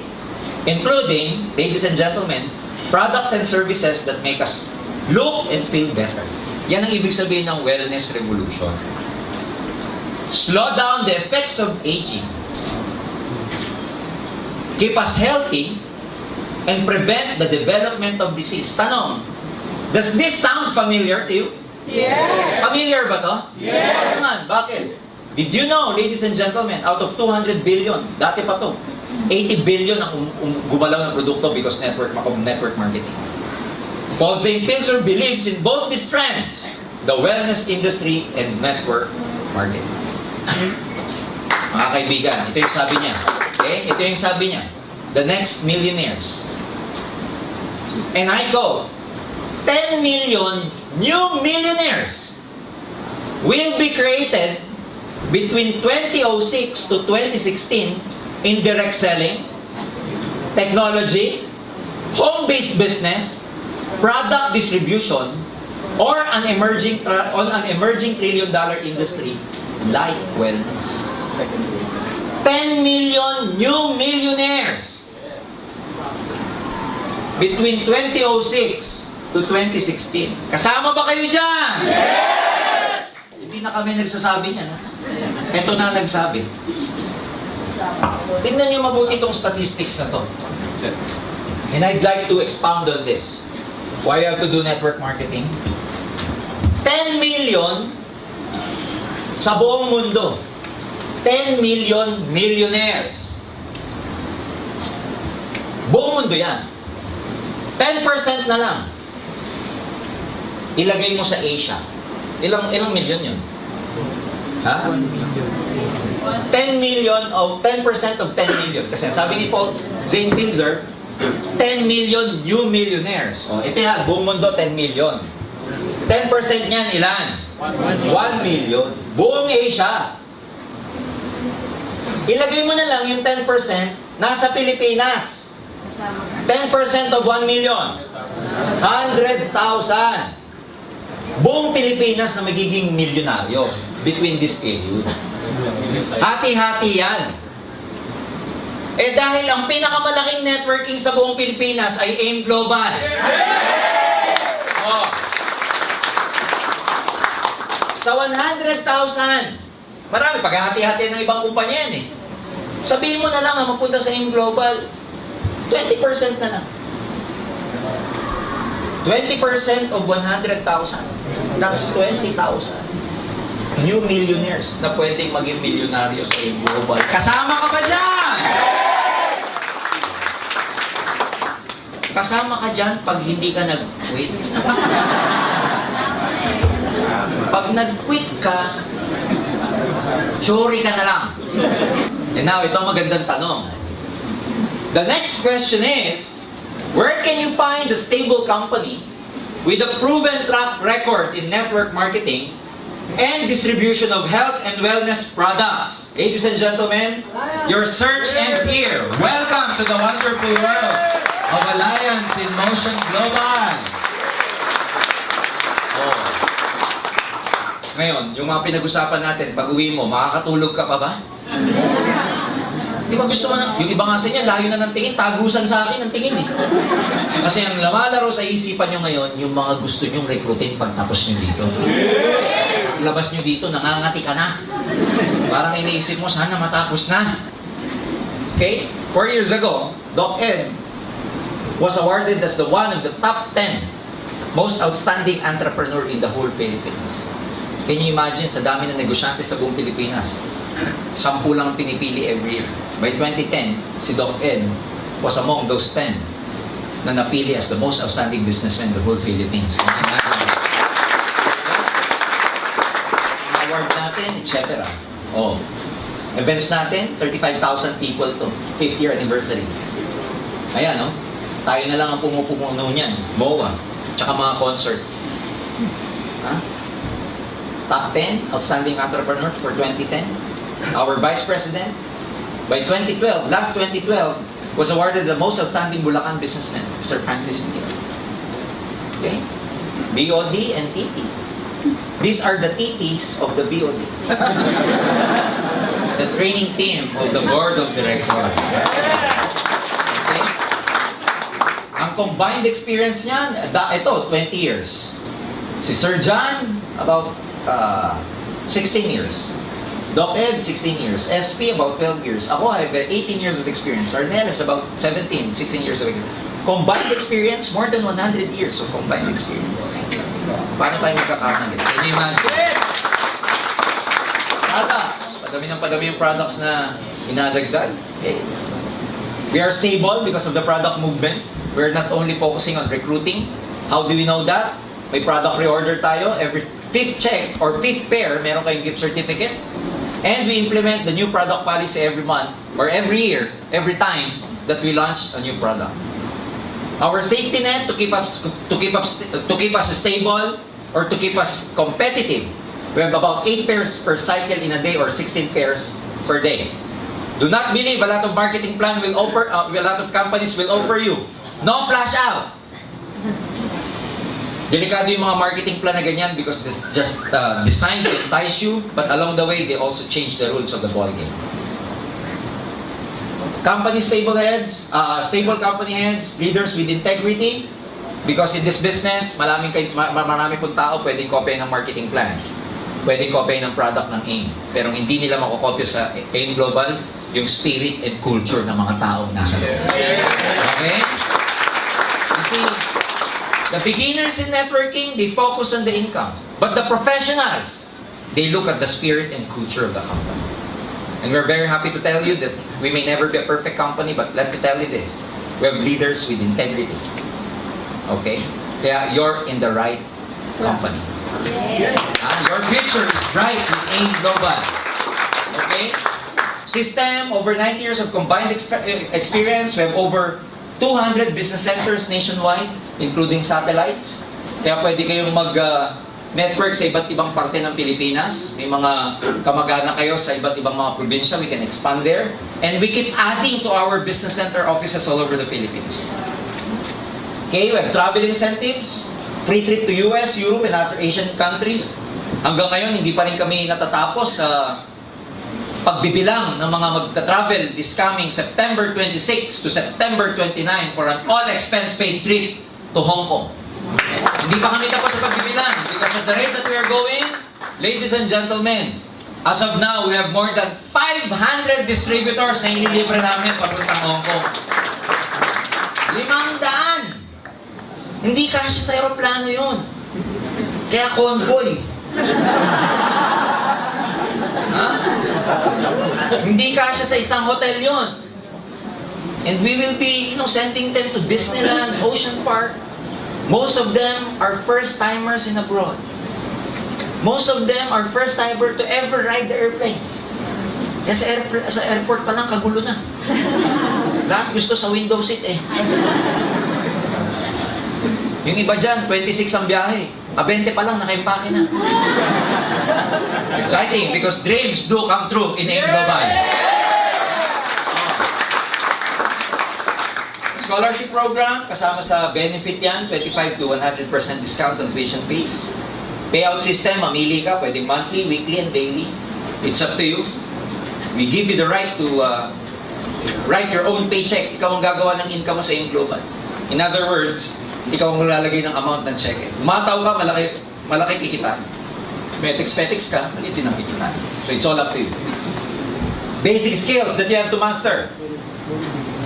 Including, ladies and gentlemen, products and services that make us look and feel better. Yan ang ibig sabihin ng wellness revolution. Slow down the effects of aging. Keep us healthy and prevent the development of disease. Tanong, does this sound familiar to you? Yes. Familiar ba to? Yes. Naman, bakit? Did you know, ladies and gentlemen, out of 200 billion, dati pa to, 80 billion ang gumalaw ng produkto because network marketing. Paul St. Pilzer believes in both these trends, the wellness industry and network marketing. Mga kaibigan, ito yung sabi niya. Okay? Ito yung sabi niya. The next millionaires. And I quote, 10 million new millionaires will be created between 2006 to 2016 in direct selling, technology, home-based business, product distribution, or an emerging trillion-dollar industry like wellness. 10 million new millionaires between 2006 to 2016. Kasama ba kayo dyan? Yes. Hindi na kami nagsasabi niyan. Ito na nagsabi. Tingnan niyo mabuti itong statistics na to. And I'd like to expound on this. Why you have to do network marketing? 10 million sa buong mundo. 10 million millionaires. Buong mundo yan. 10% na lang. Ilagay mo sa Asia. Ilang million yun? Ha? 10 million of 10% of 10 million. Kasi sabi ni Paul St. Pilzer, 10 million new millionaires. O, ito yan, buong mundo 10 million. 10% niyan ilan? 1 million. Buong Asia. Ilagay mo na lang yung 10% nasa Pilipinas. 10% of 1 million. 100,000. Buong Pilipinas na magiging milyonaryo between this period. Hati-hati yan. Eh dahil ang pinakamalaking networking sa buong Pilipinas ay AIM Global. Oh. Sa 100,000, marami, paghahati-hati ng ibang kumpanya yan eh. Sabihin mo na lang ang mapunta sa AIM Global, 20% na lang. 20% of 100,000. That's 20,000. New millionaires na pwedeng maging milyonaryo sa AIM Global. Kasama ka ba dyan? Kasama ka dyan pag hindi ka nag-quit. Pag nag-quit ka, chori ka na lang. And now, ito ang magandang tanong. The next question is, where can you find a stable company with a proven track record in network marketing and distribution of health and wellness products? Ladies and gentlemen, your search ends here. Welcome to the wonderful world of Alliance in Motion Global. Oh. Ngayon, yung mga pinag-usapan natin, pag uwi mo, makakatulog ka pa ba? Di ba gusto mo na? Yung iba nga sa inyo, layo na ng tingin, tagusan sa akin ng tingin eh. Kasi ang lumalaro sa isipan nyo ngayon, yung mga gusto nyong rekrutin pagtapos nyo dito. Labas nyo dito, nangangati ka na. Parang iniisip mo, sana matapos na. Okay? 4 years ago, Doc Ed was awarded as the one of the top 10 most outstanding entrepreneur in the whole Philippines. Can you imagine, sa dami ng negosyante sa buong Pilipinas, 10 lang ang pinipili every year. By 2010, si Doc Ed was among those 10 na napili as the most outstanding businessman in the whole Philippines. Can you imagine? Ang award natin, etc. Oh. Events natin, 35,000 people to. 5th year anniversary. Ayan, no? Tayo na lang ang pumupuno niyan. MOA. Tsaka mga concert. Ha? Top 10 outstanding entrepreneurs for 2010. Our Vice President, by 2012, last 2012, was awarded the most outstanding Bulacan businessman, Mr. Francis Miguel. Okay? BOD and TT. These are the TTs of the BOD. The training team of the board of directors. Okay? Ang combined experience niyan, ito, 20 years. Si Sir John, about 16 years. Doc Ed, 16 years. SP, about 12 years. Ako, I have 18 years of experience. Arnel is about 17, 16 years of experience. Combined experience, more than 100 years of combined experience. Paano tayo magkakamali? Can you imagine? Products. Padami yung products na inadagdag. Okay. We are stable because of the product movement. We're not only focusing on recruiting. How do we know that? May product reorder tayo. Every 5th check or 5th pair, meron kayong gift certificate. And we implement the new product policy every month or every year, every time that we launch a new product. Our safety net to keep us stable or to keep us competitive. We have about 8 pairs per cycle in a day or 16 pairs per day. Do not believe a lot of marketing plan will offer, a lot of companies will offer you. No flash out. Delikado yung mga marketing plan na ganyan because it's just designed to entice you, but along the way, they also change the rules of the ballgame. Company stable heads, stable company heads, leaders with integrity, because in this business, marami pong tao pwedeng kopya ng marketing plan. Pwedeng kopya ng product ng AIM. Pero hindi nila makokopya sa AIM Global yung spirit and culture ng mga tao nasa loob. Okay? You see, the beginners in networking, they focus on the income. But the professionals, they look at the spirit and culture of the company. And we're very happy to tell you that we may never be a perfect company, but let me tell you this. We have leaders with integrity. Okay? Kaya you're in the right company. Your future is bright with AIM Global. Okay? System, over 9 years of combined experience. We have over 200 business centers nationwide, including satellites. Kaya pwede kayong mag-network sa iba't ibang parte ng Pilipinas. May mga kamag-anak kayo sa iba't ibang mga probinsya. We can expand there. And we keep adding to our business center offices all over the Philippines. Okay, we have travel incentives, free trip to US, Europe, and other Asian countries. Hanggang ngayon, hindi pa rin kami natatapos sa pagbibilang ng mga magta-travel this coming September 26 to September 29 for an all-expense-paid trip to Hong Kong. Hindi pa kami tapos sa pagbibilang because at the rate that we are going, ladies and gentlemen, as of now, we have more than 500 distributors na inilibre namin papuntang Hong Kong. 500! Hindi kasya sa aeroplano yun. Kaya convoy. Ha? Hindi kasya sa isang hotel yon. And we will be, sending them to Disneyland, Ocean Park. Most of them are first-timers in abroad. Most of them are first-timer to ever ride the airplane. Kaya sa airport pa lang, kagulo na. Lahat gusto sa window seat eh. Yung iba dyan, 26 ang biyahe. 20 pa lang, nakaimpake na. Exciting because dreams do come true in AIM Global. Scholarship program, kasama sa benefit yan, 25 to 100% discount on tuition fees. Payout system, mamili ka, pwedeng monthly, weekly, and daily. It's up to you. We give you the right to Write your own paycheck. Ikaw ang gagawa ng income mo sa iyong global. In other words, ikaw ang lalagay ng amount ng check. Umataw ka, malaki kikita. Petiks ka, maliit din ang kikita. So it's all up to you. Basic skills that you have to master.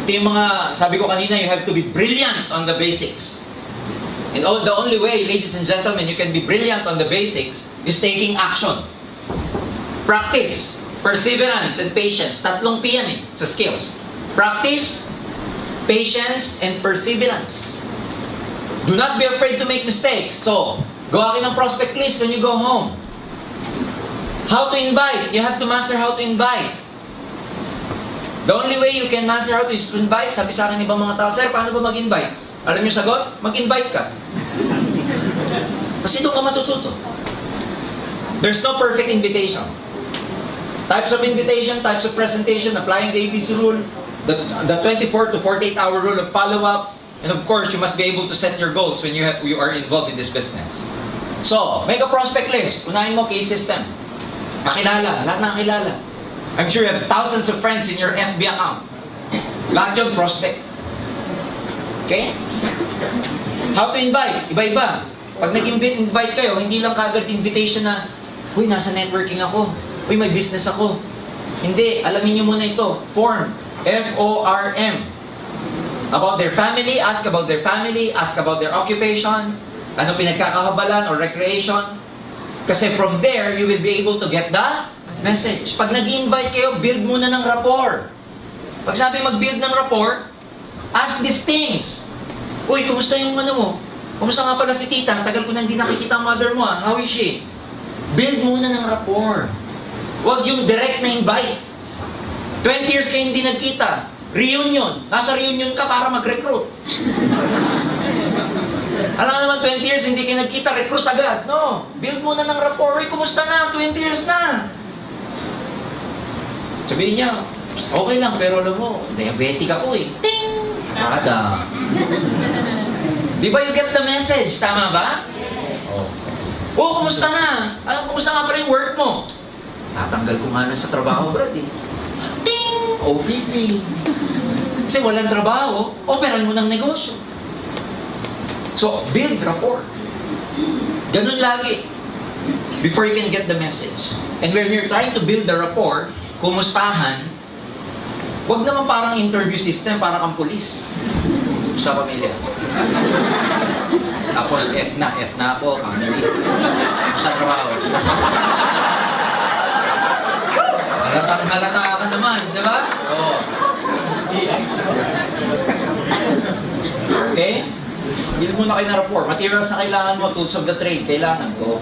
Ito yung mga, sabi ko kanina, you have to be brilliant on the basics. And the only way, ladies and gentlemen, you can be brilliant on the basics is taking action. Practice, perseverance, and patience. Tatlong P yan sa skills. Practice, patience, and perseverance. Do not be afraid to make mistakes. So, gawa kayo ng prospect list when you go home. How to invite? You have to master how to invite. The only way you can master how to is to invite. Sabi sa akin ibang mga tao, sir, paano ba mag-invite? Alam niyo sagot? Mag-invite ka. Kasi doon ka matututo. There's no perfect invitation. Types of invitation, types of presentation, applying the ABC rule, the 24 to 48 hour rule of follow-up, and of course, you must be able to set your goals when you are involved in this business. So, make a prospect list. Unahin mo, case system. Kakilala, lahat nakakilala. I'm sure you have thousands of friends in your FB account. Lahat yun, prospect. Okay? How to invite? Iba-iba. Pag nag-invite kayo, hindi lang kagad invitation na, uy, nasa networking ako. Uy, may business ako. Hindi, alamin nyo muna ito. Form. F-O-R-M. About their family, ask about their family, ask about their occupation, ano pinagkakahabalan or recreation. Kasi from there, you will be able to get the message. Pag nag-invite kayo, build muna ng rapport. Pag sabi mag-build ng rapport, ask these things. Uy, kumusta yung ano mo? Kumusta nga pala si tita? Tagal ko na hindi nakikita ang mother mo ah. How is she? Build muna ng rapport. Huwag yung direct na invite. 20 years kayo hindi nagkita. Reunion. Nasa reunion ka para mag-recruit. Alam nga naman, 20 years hindi kayo nagkita, recruit agad. No. Build muna ng rapport. Uy, kumusta na? 20 years na. Sabihin niya, okay lang, pero alam mo, diabetic ako eh. Ting! Kada. Di ba you get the message? Tama ba? Oh, kumusta na? Kumusta nga pa rin work mo? Tatanggal ko nga na sa trabaho, Brad eh. Ting! OPP. Kasi walang trabaho, operan mo ng negosyo. So, build rapport. Ganun lagi. Before you can get the message. And when you're trying to build the rapport, kumustahan, wag naman parang interview system, parang kang pulis. Sa pamilya. Tapos F na ako, sa trabaho. Halata ka naman, di ba? Oo. Okay? Build muna kayo na rapport. Materials na kailangan mo, tools of the trade, kailangan to.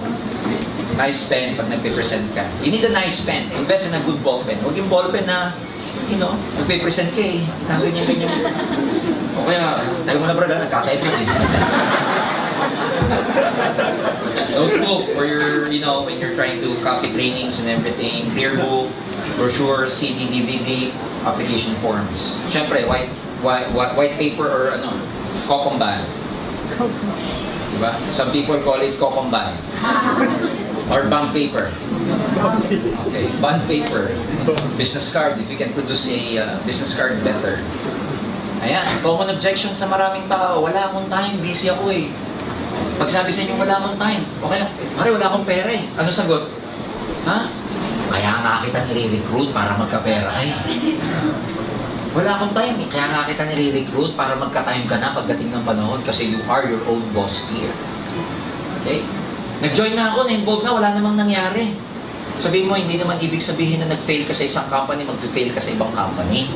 Nice pen pag nagpe-present ka. You need a nice pen. Invest in a good ball pen. Huwag yung ball pen na, nagpe-present ka eh. Ganyan. O kaya, tayo mo na brad, nagkaka-type eh. Notebook for your, when you're trying to copy trainings and everything. Clear book, brochure, CD, DVD, application forms. Siyempre, white paper or kokomban. Diba? Some people call it kokomban. Or bond paper. Okay, bond paper. Business card, if you can produce a business card, better. Ayan, common objection sa maraming tao, wala akong time, busy ako eh. Pag sabi sa inyo, wala akong time, okay, pare, wala akong pera eh. Ano sagot? Ha? Kaya nga kita nire-recruit para magka-pera eh. Wala akong time eh. Kaya nga kita nire-recruit para magka-time ka na pagdating ng panahon kasi you are your own boss here. Okay? Nag-join na ako, na-involve na, wala namang nangyari. Sabihin mo, hindi naman ibig sabihin na nag-fail ka sa isang company, mag-fail ka sa ibang company.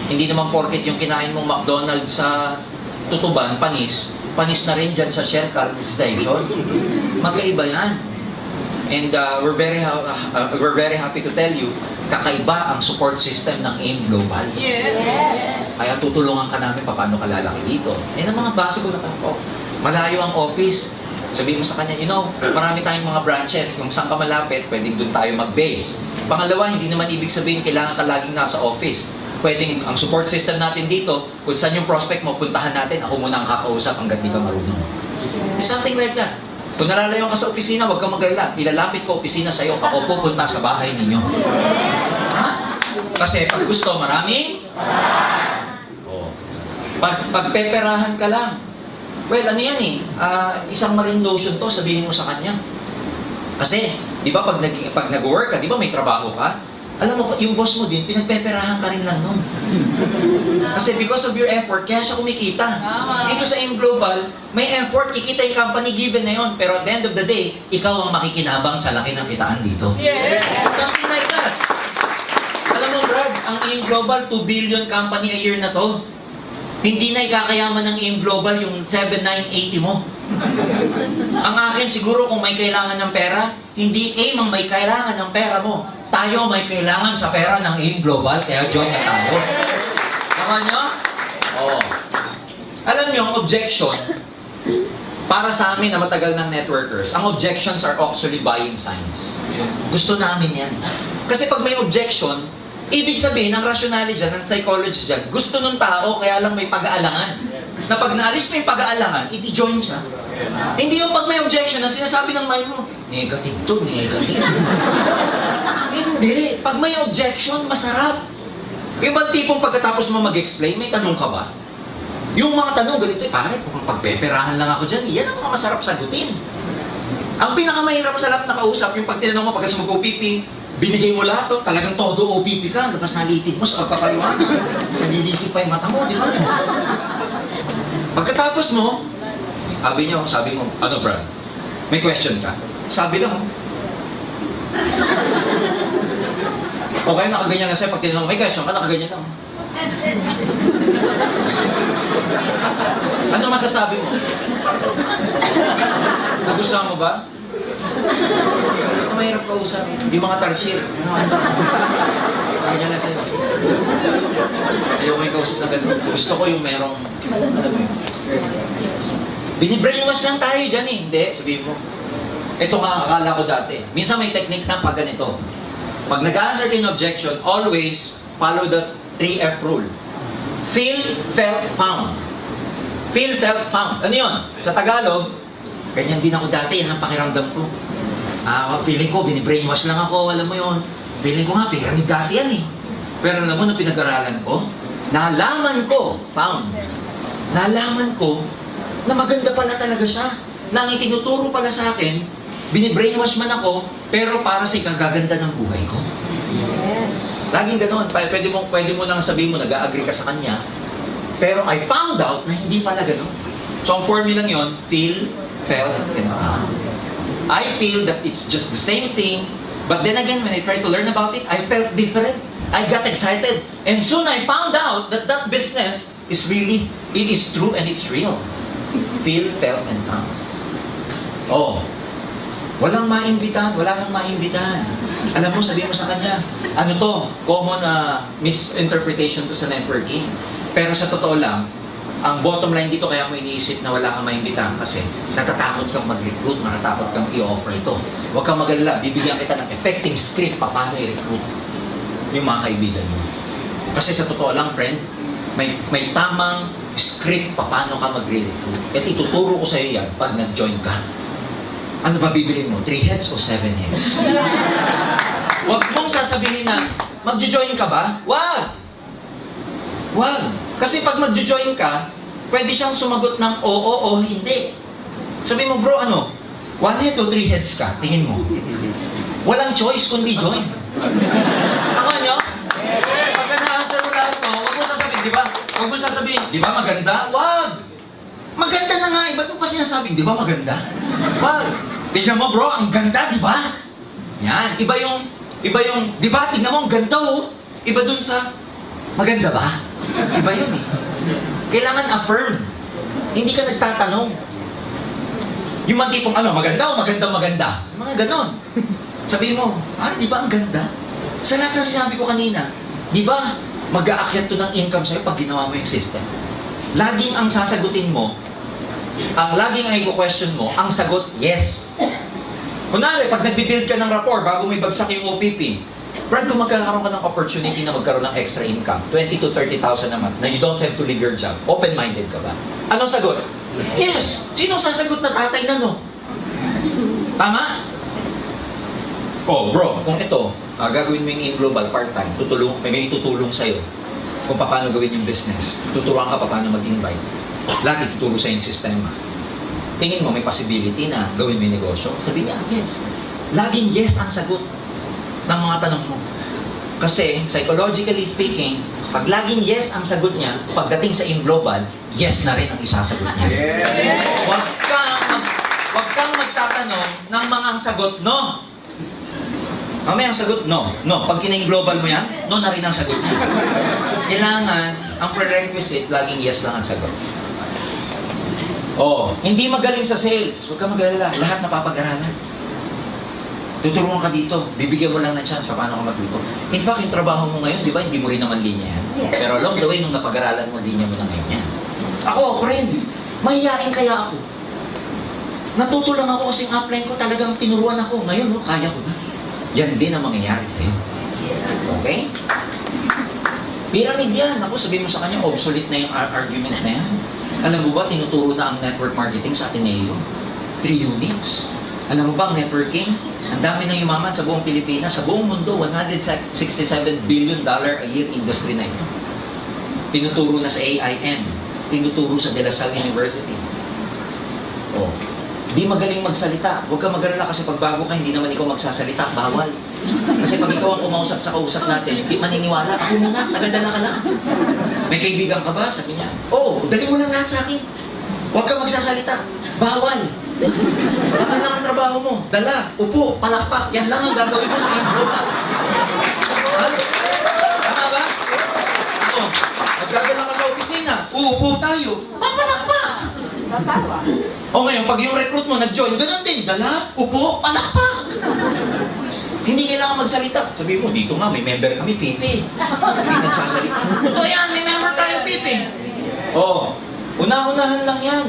Hindi naman porket yung kinain mong McDonald's sa Tutuban, panis na rin dyan sa Shell Car Station. Magkaiba yan. And we're very happy to tell you, kakaiba ang support system ng AIM Global. Yes. Kaya tutulungan ka namin paano ka lalaki dito. Yan ang mga basic ko na kampo. Malayo ang office. Sabihin mo sa kanya, marami tayong mga branches. Kung saan ka malapit, pwedeng doon tayo mag-base. Pangalawa, hindi naman ibig sabihin kailangan ka laging nasa office. Pwedeng ang support system natin dito, kung saan yung prospect mo, puntahan natin, ako muna ang kakausap hanggang di ka marunong. It's something like that. Kung nalalayo ka sa opisina, huwag kang mag-alala. Ilalapit ko opisina sa'yo, ako pupunta sa bahay ninyo. Ha? Kasi pag gusto, maraming Oh. Pagpeperahan ka lang. Well, ano yan eh, isang marine lotion to, sabihin mo sa kanya. Kasi, di ba pag nag-work ka, di ba may trabaho ka? Alam mo, yung boss mo din, pinagpeperahan ka rin lang nun. Kasi because of your effort, kaya siya kumikita. Dito sa AIM Global, may effort, kikita yung company given na yun. Pero at the end of the day, ikaw ang makikinabang sa laki ng kitaan dito. Something like that. Alam mo, Brad, ang AIM Global, 2 billion company a year na to. Hindi na ikakayaman ng AIM Global yung 7,980 mo. Ang akin, siguro kung may kailangan ng pera, hindi AIM ang may kailangan ng pera mo. Tayo may kailangan sa pera ng AIM Global, kaya join na tayo. Tama nyo? Oo. Alam nyo, ang objection, para sa amin na matagal ng networkers, ang objections are actually buying signs. Gusto namin yan. Kasi pag may objection, ibig sabihin, ang rationality dyan, ang psychology dyan, gusto ng tao, kaya lang may pag-aalangan. Na pag naalis mo yung pag-aalangan, i-join siya. Hindi yung pag may objection, na sinasabi ng mind mo, negative to, negative. Hindi. Pag may objection, masarap. Yung bang tipong pagkatapos mo mag-explain, may tanong ka ba? Yung mga tanong, ganito, pare, kung pagpeperahan lang ako dyan, yan ang mga masarap sagutin. Ang pinakamahirap sa lahat na kausap, yung pag tinanong mo, pagkatapos mag-OPP, binigay mo lahat, oh, talagang todo OPP ka, tapos nalitid mo sa pagpapaliwanag. Nalilisip pa yung mata mo, di ba? Pagkatapos mo, sabi mo, ano Brad, may question ka? Sabi lang, okay, nakaganyan na sa'yo, pag tinanong, may question ka, nakaganyan lang. Ano masasabi mo? Nagustuhan mo ba? Mahirap kausap. Yung mga tarsier. Ganyan na sa'yo. Ayoko yung kausap na gano'n. Gusto ko yung merong, alam mo yun. Binibrainwash lang tayo dyan eh. Hindi, sabihin mo. Ito nga akala ko dati. Minsan may technique na pag ganito. Pag nag-answer kayo ng objection, always follow the 3F rule. Feel, felt, found. Feel, felt, found. Ano yun? Sa Tagalog, ganyan din ako dati. Yan ang pakiramdam ko. Feeling ko, binibrainwash lang ako, alam mo yun. Feeling ko nga, pyramid dati yan eh. Pero alam mo, nung pinag-aralan ko, nalaman ko, found, nalaman ko, na maganda pala talaga siya. Na ang itinuturo pala sa akin, binibrainwash man ako, pero para sa ikagaganda ng buhay ko. Laging ganoon. Pwede mo nang sabihin mo, nag-agree ka sa kanya, pero I found out na hindi pala ganoon. So ang formula lang yun, feel, felt, and found. I feel that it's just the same thing, but then again, when I tried to learn about it, I felt different. I got excited. And soon I found out that that business is really, it is true and it's real. Feel, felt, and found. Oh, walang maimbitahan, wala nang maimbitahan. Alam mo, sabihin mo sa kanya, ano to, common misinterpretation to sa networking. Pero sa totoo lang, ang bottom line dito kaya mo iniisip na wala kang maimbitahan kasi natatakot kang mag-recruit, natatakot kang i-offer ito. Huwag kang mag-alala, bibigyan kita ng effective script paano i-recruit yung mga kaibigan mo. Kasi sa totoo lang, friend, may tamang script paano ka mag-recruit. At ituturo ko sa iyo yan pag nag-join ka. Ano ba bibilin mo? 3 heads o 7 heads? Huwag mong sasabihin na, mag-join ka ba? Wag! Wag! Kasi pag mag-join ka, pwede siyang sumagot ng oo o hindi. Sabi mo, bro, ano? 1 head o 3 heads ka? Tingin mo. Walang choice kundi join. Ako nyo? Pagka na-answer mo lahat to, huwag mo sasabihin, di ba? Huwag mo sasabihin, di ba maganda? Wag! Maganda na nga, ba't mo pa sinasabing, di ba maganda? Wag! Tingnan mo bro, ang ganda, di ba? Yan, iba yung, di ba, tingnan mo, ang ganda oh. Iba dun sa, maganda ba? Iba yun eh. Kailangan affirm. Hindi ka nagtatanong. Yung mga tipong, ano, maganda o maganda? Mga ganon. Sabihin mo, di ba ang ganda? Sa lahat ng sinabi ko kanina, di ba, mag-aakyat to ng income sa'yo pag ginawa mo yung system. Laging ang sasagutin mo, laging ang i-question mo, ang sagot, yes. Kunwari, pag nagbibuild ka ng rapport bago may bagsak yung OPP, Brad, kung magkakaroon ka ng opportunity na magkaroon ng extra income, 20 to 30,000 a month, na you don't have to leave your job, open-minded ka ba? Anong sagot? Yes! Sinong sasagot na tatay na no? Tama? Oh, bro, kung ito, gagawin mo yung in global part-time, may itutulong sa'yo. kung paano gawin yung business. Tuturuan ka paano mag-invite. Lahat ituturo sa yung sistema. Tingin mo may possibility na gawin mo yung negosyo? Sabi niya, yes. Laging yes ang sagot ng mga tanong mo. Kasi, psychologically speaking, pag laging yes ang sagot niya, pagdating sa in-global, yes na rin ang isasagot niya. Huwag kang magtatanong ng mga ang sagot, no. Mamaya ang sagot, no. No. Pag kina-global mo yan, no na rin ang sagot niya. Kailangan, ang prerequisite, laging yes lang ang sagot. Oh, hindi magaling sa sales. Huwag kang mag-alala. Lahat napapag-aralan. Tuturuan ka dito. Bibigyan mo lang ng chance paano ka matuto. In fact, yung trabaho mo ngayon, di ba, hindi mo rin naman linya yan. Pero along the way, nung napag-aralan mo, linya mo na ngayon yan. Ako, friend, mahihain kaya ako. Natuto lang ako kasing upline ko, talagang tinuruan ako. Ngayon, no, kaya ko na. Yan din ang mangyayari sa'yo. Okay? Pyramid yan. Ako, sabihin mo sa kanya, obsolete na yung argument na yan. Alam mo ba, tinuturo na ang network marketing sa Ateneo? 3 units. Alam mo ba, ang networking? Ang dami ng yumaman sa buong Pilipinas, sa buong mundo, $167 billion a year industry na ito. Tinuturo na sa AIM. Tinuturo sa De La Salle University. Oh, di magaling magsalita. Huwag ka mag-alala kasi pag bago ka, hindi naman ikaw magsasalita. Bawal. Kasi pag ikaw ang kumausap sa kausap natin, hindi maniniwala. Ako muna, tagadala ka na. May kaibigan ka ba? Sabi niya, oo, dali mo lang lahat sa akin. Huwag ka magsasalita. Bawal. Ano lang ang trabaho mo? Dala, upo, palakpak. Yan lang ang gagawin mo sa iyong global. Ha? Tama ba? Ako, magdadala ka sa opisina. Uupo tayo. Papalakpak. O ngayon, pag yung recruit mo nag-join, ganun din. Dala, upo, palakpak. Hindi kailangan magsalita. Sabi mo, dito nga, may member kami, Pipi. Hindi nagsasalita. Totoo yan, may member tayo, Pipi. Oo. Una-unahan lang yan.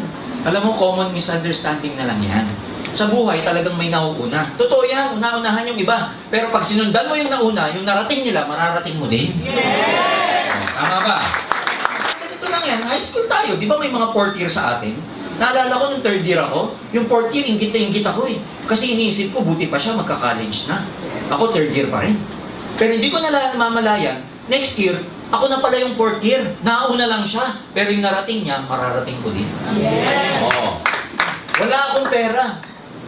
Alam mo, common misunderstanding na lang yan. Sa buhay, talagang may nauuna. Totoo yan, una-unahan yung iba. Pero pag sinundan mo yung nauna, yung narating nila, mararating mo din. Tama ba? Ganito lang yan, high school tayo. Di ba may mga fourth year sa atin? Naalala ko nung third year ako, yung fourth year, ingit na ingit ako eh. Kasi iniisip ko, buti pa siya, magka-college na. Ako third year pa rin. Pero hindi ko namamalayan, next year, ako na pala yung fourth year. Nauna lang siya. Pero yung narating niya, mararating ko din. Yes! Oo. Wala akong pera.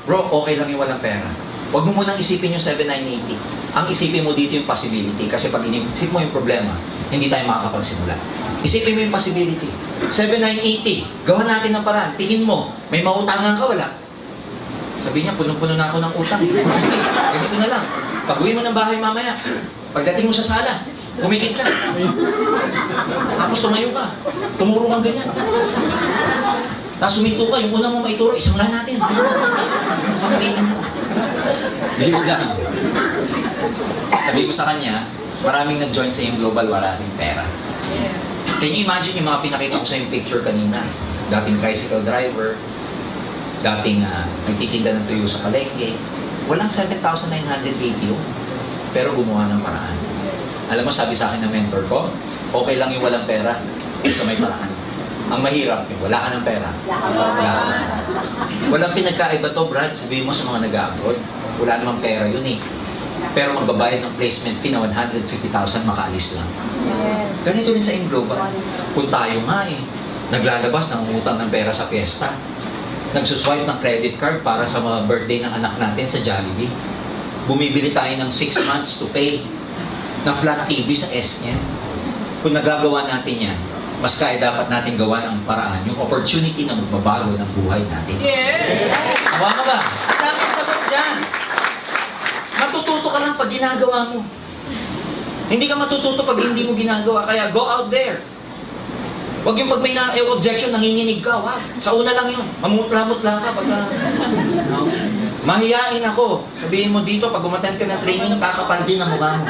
Bro, okay lang yung walang pera. Huwag mo munang isipin yung 7980. Ang isipin mo dito yung possibility. Kasi pag inisip mo yung problema, hindi tayo makakapagsimula. Isipin mo yung possibility. 7980. Gawa natin ng paraan. Tingin mo, may mautangan ka, wala. Sabi niya, punong-puno na ako ng utang. Sige, ganito na lang. Pag-uwi mo ng bahay mamaya. Pagdating mo sa sala, umikit ka. Tapos tumayo ka. Tumuro kang ganyan. Tapos suminto ka, yung una mo maituro, isang lahat natin. Pakatingin mo. Bigyan lang. Sabi ko sa kanya, maraming nag-join sa yung global, wala rin pera. Can you imagine yung mga pinakita ko sa yung picture kanina? Dating tricycle driver, dating nagtitinda ng tuyo sa palengke. Walang 7,980 yun. Pero gumawa ng paraan. Alam mo, sabi sa akin ng mentor ko, okay lang yung walang pera, isa may paraan. Ang mahirap yung wala ka ng pera. Walang pinagkaiba to, Brad. Sabihin mo sa mga nag-abroad, wala namang pera yun eh. Pero magbabayad ng placement fee na 150,000, makaalis lang. Ganito rin sa in-global. Kung tayo nga eh, naglalabas ng utang ng pera sa piyesta, nagsuswipe ng credit card para sa mga birthday ng anak natin sa Jollibee, bumibili tayo ng 6 months to pay na flat TV sa SN. Kung nagagawa natin yan, mas kaya dapat natin gawa ng paraan, yung opportunity na magbabago ng buhay natin. Yes! Hawa ka ba? Ang daming sagot dyan. Matututo ka lang pag ginagawa mo. Hindi ka matututo pag hindi mo ginagawa. Kaya go out there. Huwag yung pag may objection, nanginginig ka. Wag. Sa una lang yun. Mamutla-mutla ka pag... No? Mahiyain ako. Sabihin mo dito, pag umattend ka ng training, kakapal din ang mukha mo.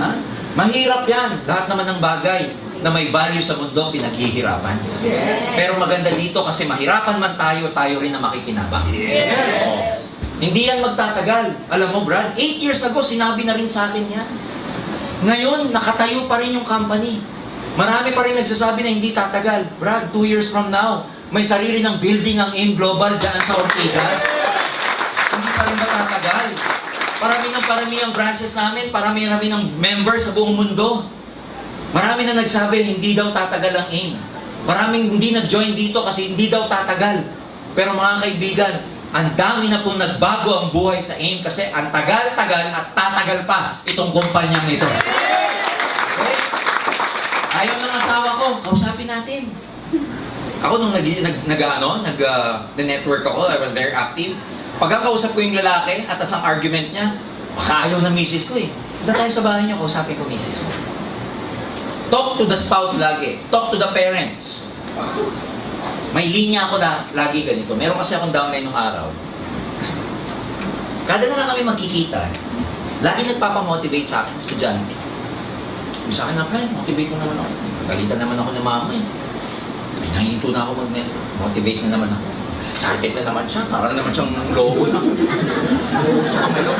Ha? Mahirap yan. Lahat naman ng bagay na may value sa mundo, pinaghihirapan. Yes! Pero maganda dito kasi mahirapan man tayo, tayo rin na makikinabang. Yes! Oo. Hindi yan magtatagal. Alam mo, Brad, 8 years ago, sinabi na rin sa akin yan. Ngayon, nakatayo pa rin yung company. Marami pa rin nagsasabi na hindi tatagal. Brad, 2 years from now, may sarili ng building ang AIM Global dyan sa Ortigas. Hindi pa rin matatagal. Parami ng parami ang branches namin, parami ng members sa buong mundo. Marami na nagsabi, hindi daw tatagal ang AIM. Maraming hindi nag-join dito kasi hindi daw tatagal. Pero mga kaibigan, ang dami na pong nagbago ang buhay sa AIM kasi ang tagal-tagal at tatagal pa itong kumpanyang ito. Okay? Ayaw ng asawa ko, kausapin natin. Ako nung nag-network ako, I was very active. Pagkakausap ko yung lalaki at ang argument niya, baka ayaw ng misis ko eh. Punta tayo sa bahay niyo, kausapin ko misis mo. Talk to the spouse lagi. Talk to the parents. May linya ako na lagi ganito. Meron kasi akong downline nung araw. Kada na lang kami magkikita, lagi nagpapamotivate sa akin, estudyante. Sabi sa akin, motivate mo naman ako. Galitan naman ako ng mama eh. May nahinto na ako mag-network. Motivate na naman ako. Excited na naman siya. Parang naman siyang logo na. Sa kamay ko.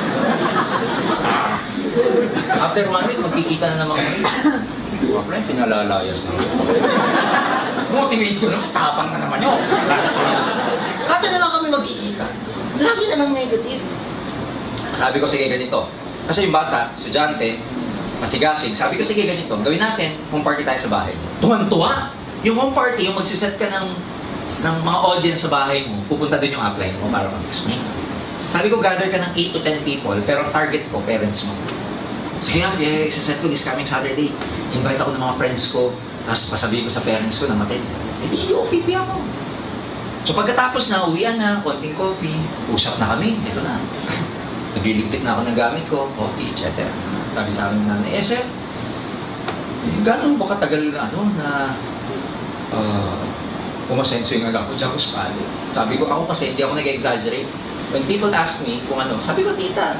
After 1 week, magkikita na naman kami. Friend, pinalalayas na. Motivate ko naman, tapang na naman yun. Kada na lang kami magkikita. Lagi na lang negative. Sabi ko, sige ganito. Kasi yung bata, estudyante, masigasig. Sabi ko, sige ganito. Gawin natin, home party tayo sa bahay. Tuwan-tuwa. Yung home party, yung magsiset ka ng mga audience sa bahay mo, pupunta din yung upline mo para mag-explain. Sabi ko, gather ka ng 8 to 10 people, pero target ko, parents mo. Sige, isa-set ko this coming Saturday. Invite ako ng mga friends ko, tapos pasabihin ko sa parents ko na matid. Hindi, OPP ako. So pagkatapos na, uwian na, konting coffee, usap na kami, ito na. Nagliligpit na ako ng gamit ko, coffee, etc. Sabi sa akin ng nanay, sir, gano'n ba katagal na umasenso yung anak ko dyan ko sa kali. Sabi ko, ako kasi hindi ako nag-exaggerate. When people ask me kung ano, sabi ko, tita,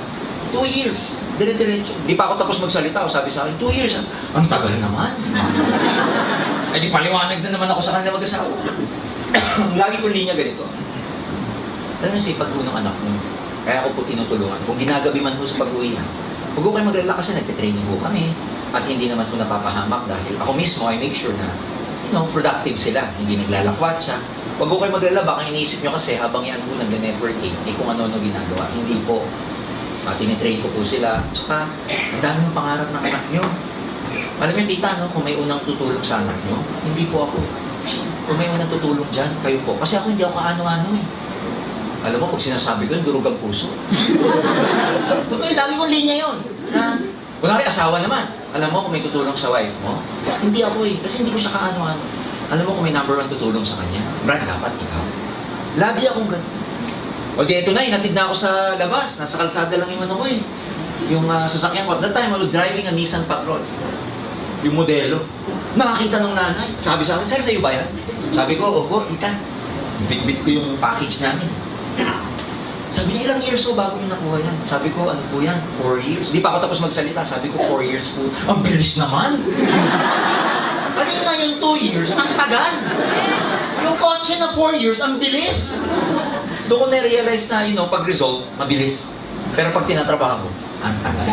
2 years, dire-diretso. Di pa ako tapos magsalita, sabi sa akin, 2 years, ang tagal naman. Ay di paliwanag na naman ako sa kanila mag-asawa. Lagi ko linya ganito. Alam mo sa ipag-unang anak mo, kaya ako po tinutulungan. Kung ginagabi man ho sa pag-uwihan, huwag ko kayo maglala kasi nagte-training ho kami at hindi naman ho napapahamak dahil ako mismo I make sure na productive sila, hindi naglalakwat siya. Huwag ko kayo maglala, baka iniisip nyo kasi habang yan ho nag-networking, kung ano-ano ginagawa. Hindi po. Tinitrain ko po sila. Tsaka, ang dami ng pangarap ng anak nyo. Alam nyo, tita, kung may unang tutulong sa anak nyo, hindi po ako. Kung may unang tutulong dyan, kayo po. Kasi ako hindi ako kaano-ano eh. Alam mo, pag sinasabi ko, durog ang puso. Totoo, lagi kong linya yun. Kunwari, asawa naman. Alam mo, kung may tutulong sa wife mo, hindi ako eh. Kasi hindi ko siya kaano-ano. Alam mo, kung may number 1 tutulong sa kanya, Brad, dapat ikaw. Lagi akong ganun. O di, eto na, inatid na ako sa labas. Nasa kalsada lang yung ano ko eh. Yung sasakyan ko. At that time, I was driving a Nissan Patrol. Yung modelo. Nakakita ng nanay. Sabi sa akin, sir, sa'yo ba yan? Sabi ko, opo, tita. Bit-bit ko yung package namin. Sabi niya, ilang years po bago yung nakuha yan? Sabi ko, ano po yan? 4 years. Di pa ako tapos magsalita. Sabi ko, 4 years po. Ang bilis naman! Kanina yung 2 years, ang tagal! Yung kotse na 4 years, ang bilis! Doon ko na-realize na, pag-resolve, mabilis. Pero pag tinatrabaho, ang tagal.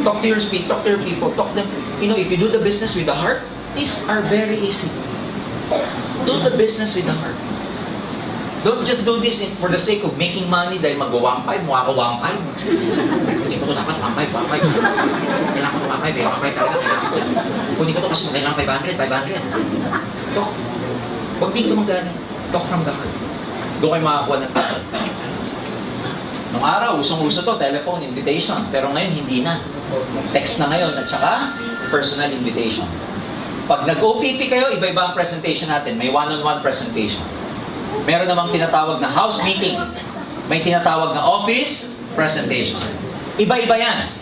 Talk to your speed, talk to your people, talk them. If you do the business with the heart, these are very easy. Do the business with the heart. Don't just do this for the sake of making money dahil mag-1.5, mukha ko 1.5. Kunin ko ito dapat 1.5. Kailangan ko ito 1.5 talaga, kailangan ko. Kunin ko ito kasi kailangan 500. Talk. Huwag dito magaling. Talk from the heart. Doon kayo makakuha ng tao. Nung araw, usong-uso to, telephone invitation. Pero ngayon, hindi na. Text na ngayon at saka personal invitation. Pag nag-OPP kayo, iba-iba ang presentation natin. May one-on-one presentation. Meron namang tinatawag na house meeting. May tinatawag na office presentation. Iba-iba yan.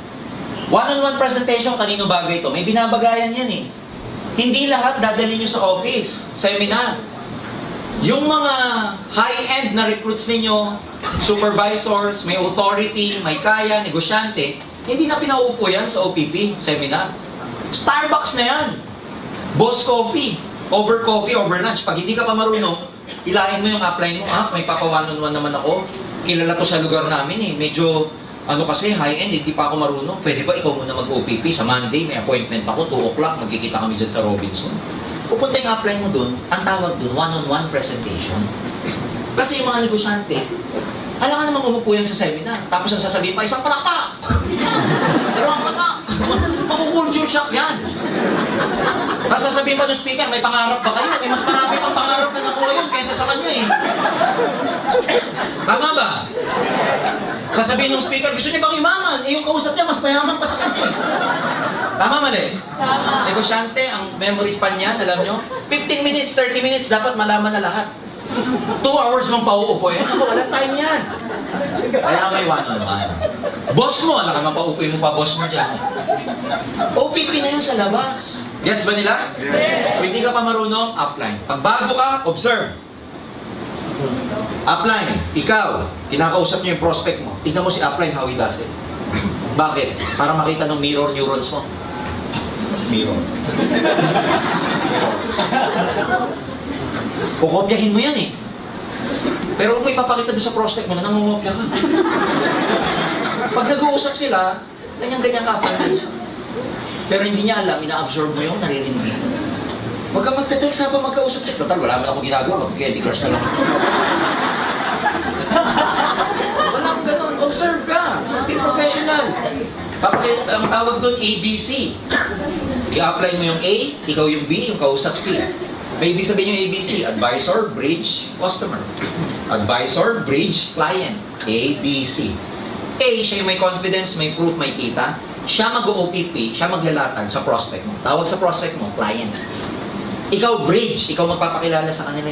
One-on-one presentation, kanino bagay ito? May binabagayan yan eh. Hindi lahat dadalhin nyo sa office, seminar. Yung mga high-end na recruits ninyo, supervisors, may authority, may kaya, negosyante, hindi na pinaupo yan sa OPP, seminar. Starbucks na yan. Boss coffee, over lunch. Pag hindi ka pa marunong, ilahin mo yung upline mo, may papa-one-on-one naman ako. Kilala to sa lugar namin eh. Medyo, kasi high-end, hindi pa ako marunong. Pwede ba ikaw muna mag-OPP? Sa Monday, may appointment ako, 2 o'clock, magkikita kami dyan sa Robinson. Pupunta yung upline mo dun, ang tawag dun, one-on-one presentation. Kasi yung mga negosyante, alam ka naman umupo yan sa seminar. Tapos ang sasabihin pa, isang palakpak! Dalawang palakpak! Makukuha culture shock yan. Tapos sasabihin mo ng speaker, may pangarap ba kayo? May mas marami pang pangarap na nakuha yun kaysa sa kanya eh. Tama ba? Sasabihin ng speaker, gusto niya bang imaman? Eh yung kausap niya, mas mayaman pa sa kanya eh. Tama mali? Tama. Negosyante, ang memory span niyan, alam nyo? 15 minutes, 30 minutes, dapat malaman na lahat. 2 hours mong pauupo eh. Ako, walang time yan. Kaya may one-on-one. Boss mo, alam naman pauupuin mo pa boss mo dyan. OPP na yun sa labas. Gets ba nila? Yes. Kung hindi ka pa marunong, upline. Pag bago ka, observe. Upline, ikaw, kinakausap niyo yung prospect mo. Tignan mo si upline how he does it. Bakit? Para makita ng mirror neurons mo. Mirror. Kukopyahin mo yan eh. Pero huwag mo ipapakita doon sa prospect mo na nangungopya ka. Pag nag-uusap sila, ganyan-ganyan ka. Pero hindi niya alam, ina-absorb mo yung naririnig niya. Huwag ka magte-text habang magkausap siya. Total, wala man ako ginagawa. Mag-candy crush na lang. Walang ganun. Observe ka. Be professional. Ang tawag doon, ABC. I-apply mo yung A, ikaw yung B, yung kausap C. May ibig sabihin yung ABC. Advisor, bridge, customer. Advisor, bridge, client. A, B, C. A, siya yung may confidence, may proof, may kita. Siya mag-OPP, siya maglalatag sa prospect mo. Tawag sa prospect mo, client. Ikaw bridge, ikaw magpapakilala sa kanila.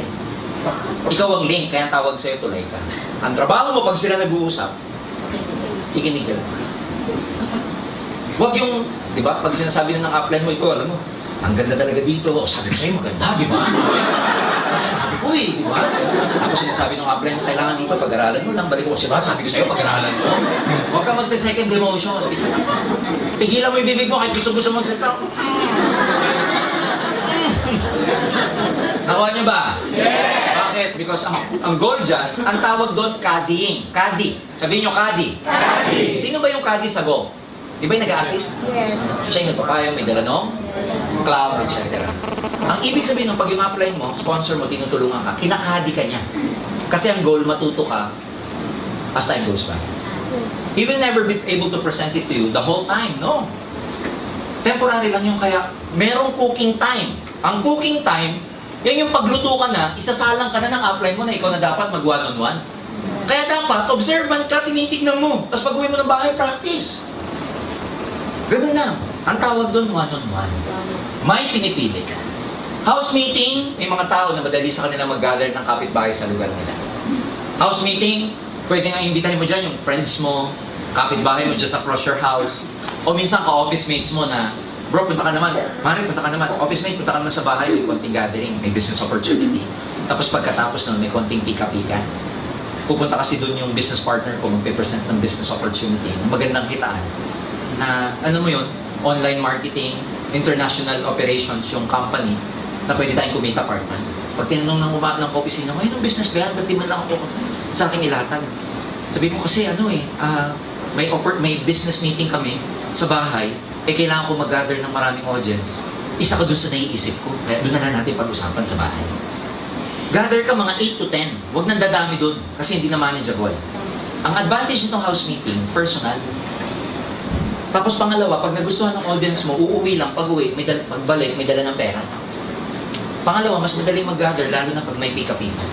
Ikaw ang link, kaya tawag sa'yo tulay ka. Ang trabaho mo pag sila nag-uusap, ikinig ka. Huwag yung, di ba, pag sinasabi na ng upline mo, ito, alam mo, ang ganda talaga dito. O, sabi ko sa'yo, maganda, di ba? Sabi ko eh, di ba? Tapos sinasabi ng upline, kailangan dito, pag-aralan mo lang. Balik ko, sabi ko sa'yo, pag-aralan mo. Huwag ka magsa-second demotion. Pigilan mo yung bibig mo, kahit gusto mo magsalita. Nakuha niyo ba? Yes! Bakit? Because ang goal dyan, ang tawag doon, caddying. Caddy. Sabihin niyo, caddy. Caddy. Sino ba yung caddy sa golf? Di ba yung nag-assist? Yes. Siya yung nagpapayo, may dala nung cloud, etc. Ang ibig sabihin ng pag yung apply mo, sponsor mo, tinutulungan ka, kinakadi ka niya. Kasi ang goal, matuto ka as time goes by. He will never be able to present it to you the whole time, no. Temporary lang yung kaya merong cooking time. Ang cooking time, yan yung pagluto ka na, isasalang ka na ng upline mo na ikaw na dapat mag one-on-one. Kaya dapat, observant ka, tinitignan mo. Tapos pag-uwi mo ng bahay, practice. Ganun lang. Ang tawag doon, one-on-one. May pinipili. House meeting, may mga tao na madali sa kanila mag-gather ng kapitbahay sa lugar nila. House meeting, pwede nga imbitahin mo dyan yung friends mo, kapitbahay mo just across your house, o minsan ka-office mates mo na, bro, punta ka naman. Mari, punta ka naman. Office mate, punta ka naman sa bahay, may konting gathering, may business opportunity. Tapos pagkatapos nun, may konting pika-pika. Pupunta kasi doon yung business partner ko, magpe-present ng business opportunity, ng magandang kitaan. Na, ano mo yun, online marketing, international operations, yung company, na pwede tayong kumita part-time. Pag tinanong ng opisina, may anong business ba yan? Ba't di man lang ako sa akin ilatag? Sabi mo kasi, may business meeting kami sa bahay, kailangan ko mag-gather ng maraming audience. Isa ka dun sa naiisip ko, kaya doon na lang natin pag-usapan sa bahay. Gather ka mga 8 to 10, huwag nang dadami dun, kasi hindi na manageable. Ang advantage nitong house meeting, personal. Tapos pangalawa, pag nagustuhan ng audience mo, uuwi lang, pag-uwi, pagbalik, may dala ng pera. Pangalawa, mas madaling mag-gather, lalo na pag may pika-pika.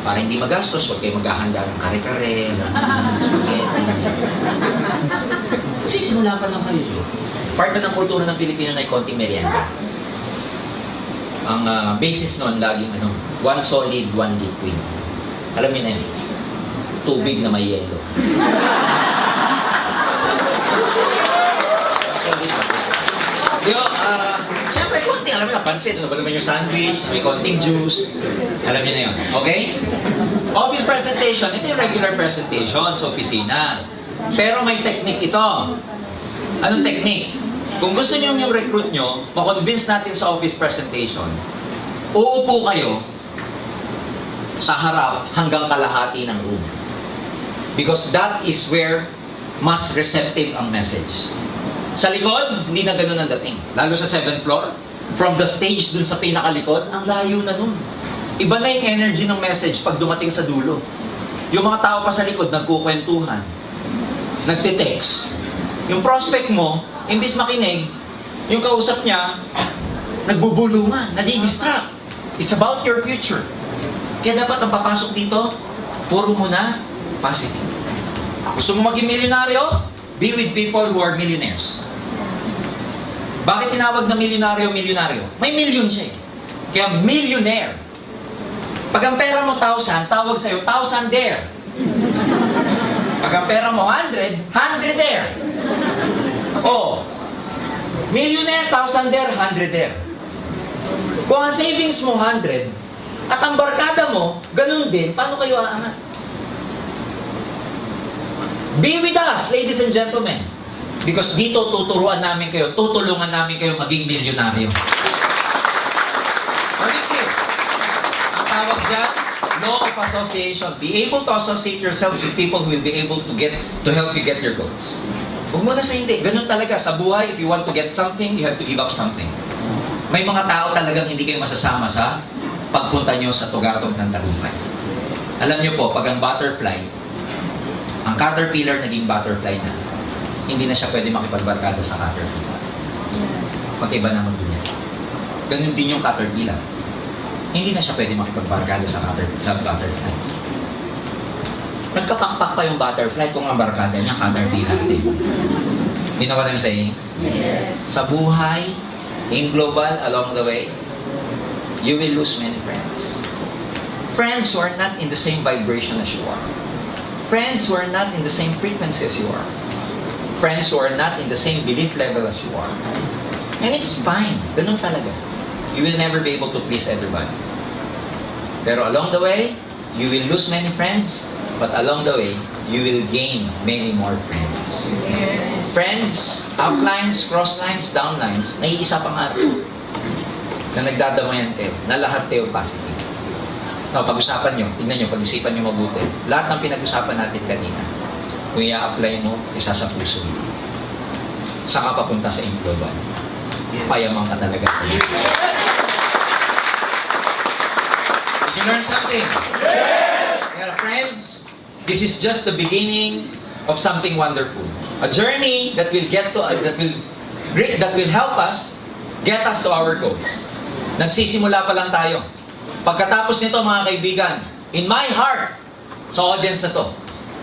Para hindi magastos, huwag kayo maghahanda ng kare-kare, ng spaghetti. Kasi simula pa lang kayo. Part na ng kultura ng Pilipino na konting merienda. Ang basis nun, laging one solid, one liquid. Alam niyo na yun, tubig na may yelo. Siyempre, konting, alam niyo na, pansit, ano ba naman yung sandwich, may konting juice. Alam niyo na yun, okay? Office presentation, ito yung regular presentation sa opisina. Pero may technique ito. Anong technique? Kung gusto niyo yung recruit nyo, makonvince natin sa office presentation, uupo kayo sa harap hanggang kalahati ng room. Because that is where mas receptive ang message. Sa likod, hindi na ganun ang dating. Lalo sa 7th floor, from the stage dun sa pinakalikod, ang layo na nun. Iba na yung energy ng message pag dumating sa dulo. Yung mga tao pa sa likod, nagkukwentuhan, nagtitext. Yung prospect mo, imbis makinig, yung kausap niya, nagbubulungan, nadidistract. It's about your future. Kaya dapat ang papasok dito, puro muna positive. Gusto mo maging milyonaryo? Be with people who are millionaires. Bakit tinawag na milyonaryo? May million siya eh. Kaya millionaire. Pag ang pera mo 1,000, tawag sa'yo 1,000 there. Pag ang pera mo 100, 100 there. Oh, millionaire, 1,000 there, 100 there. Kung ang savings mo 100, at ang barkada mo, ganun din, paano kayo aangat? Be with us, ladies and gentlemen. Because dito tutulungan namin kayo maging milyonaryo. Magiging. Ang tawag dyan, law of association. Be able to associate yourself with people who will be able to help you get your goals. Huwag mo na sa hindi. Ganun talaga. Sa buhay, if you want to get something, you have to give up something. May mga tao talagang hindi kayo masasama sa pagpunta nyo sa tugatog ng tagumpay. Alam nyo po, pag ang butterfly, ang caterpillar naging butterfly na, hindi na siya pwede makipagbarkada sa caterpillar. Pag-iba naman din yan. Ganun din yung caterpillar. Hindi na siya pwede makipagbarkada sa butterfly. Nagkapakpak pa yung butterfly kung ang barkada niya caterpillar din. You know what I'm saying? Yes. Sa buhay, in global, along the way, you will lose many friends. Friends who are not in the same vibration as you are. Friends who are not in the same frequency as you are. Friends who are not in the same belief level as you are. And it's fine. Ganun talaga. You will never be able to please everybody. Pero along the way, you will lose many friends, but along the way, you will gain many more friends. Yes. Friends, uplines, crosslines, downlines, naiisa pa nga ito na nagdadamayan kayo, na lahat kayo positive. No, pag-usapan nyo, tignan nyo, pag-isipan nyo mabuti. Lahat ng pinag-usapan natin kanina, kung i-apply mo, isa sa puso. Saka papunta sa global. Payamang ka talaga sa iyo. Did you learn something? Yes! Yeah, friends, this is just the beginning of something wonderful. A journey that will help us get us to our goals. Nagsisimula pa lang tayo. Pagkatapos nito mga kaibigan, in my heart, sa audience na to,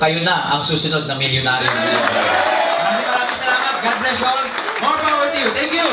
kayo na ang susunod na milyonaryo na Maraming salamat. God bless you all. More power to you. Thank you.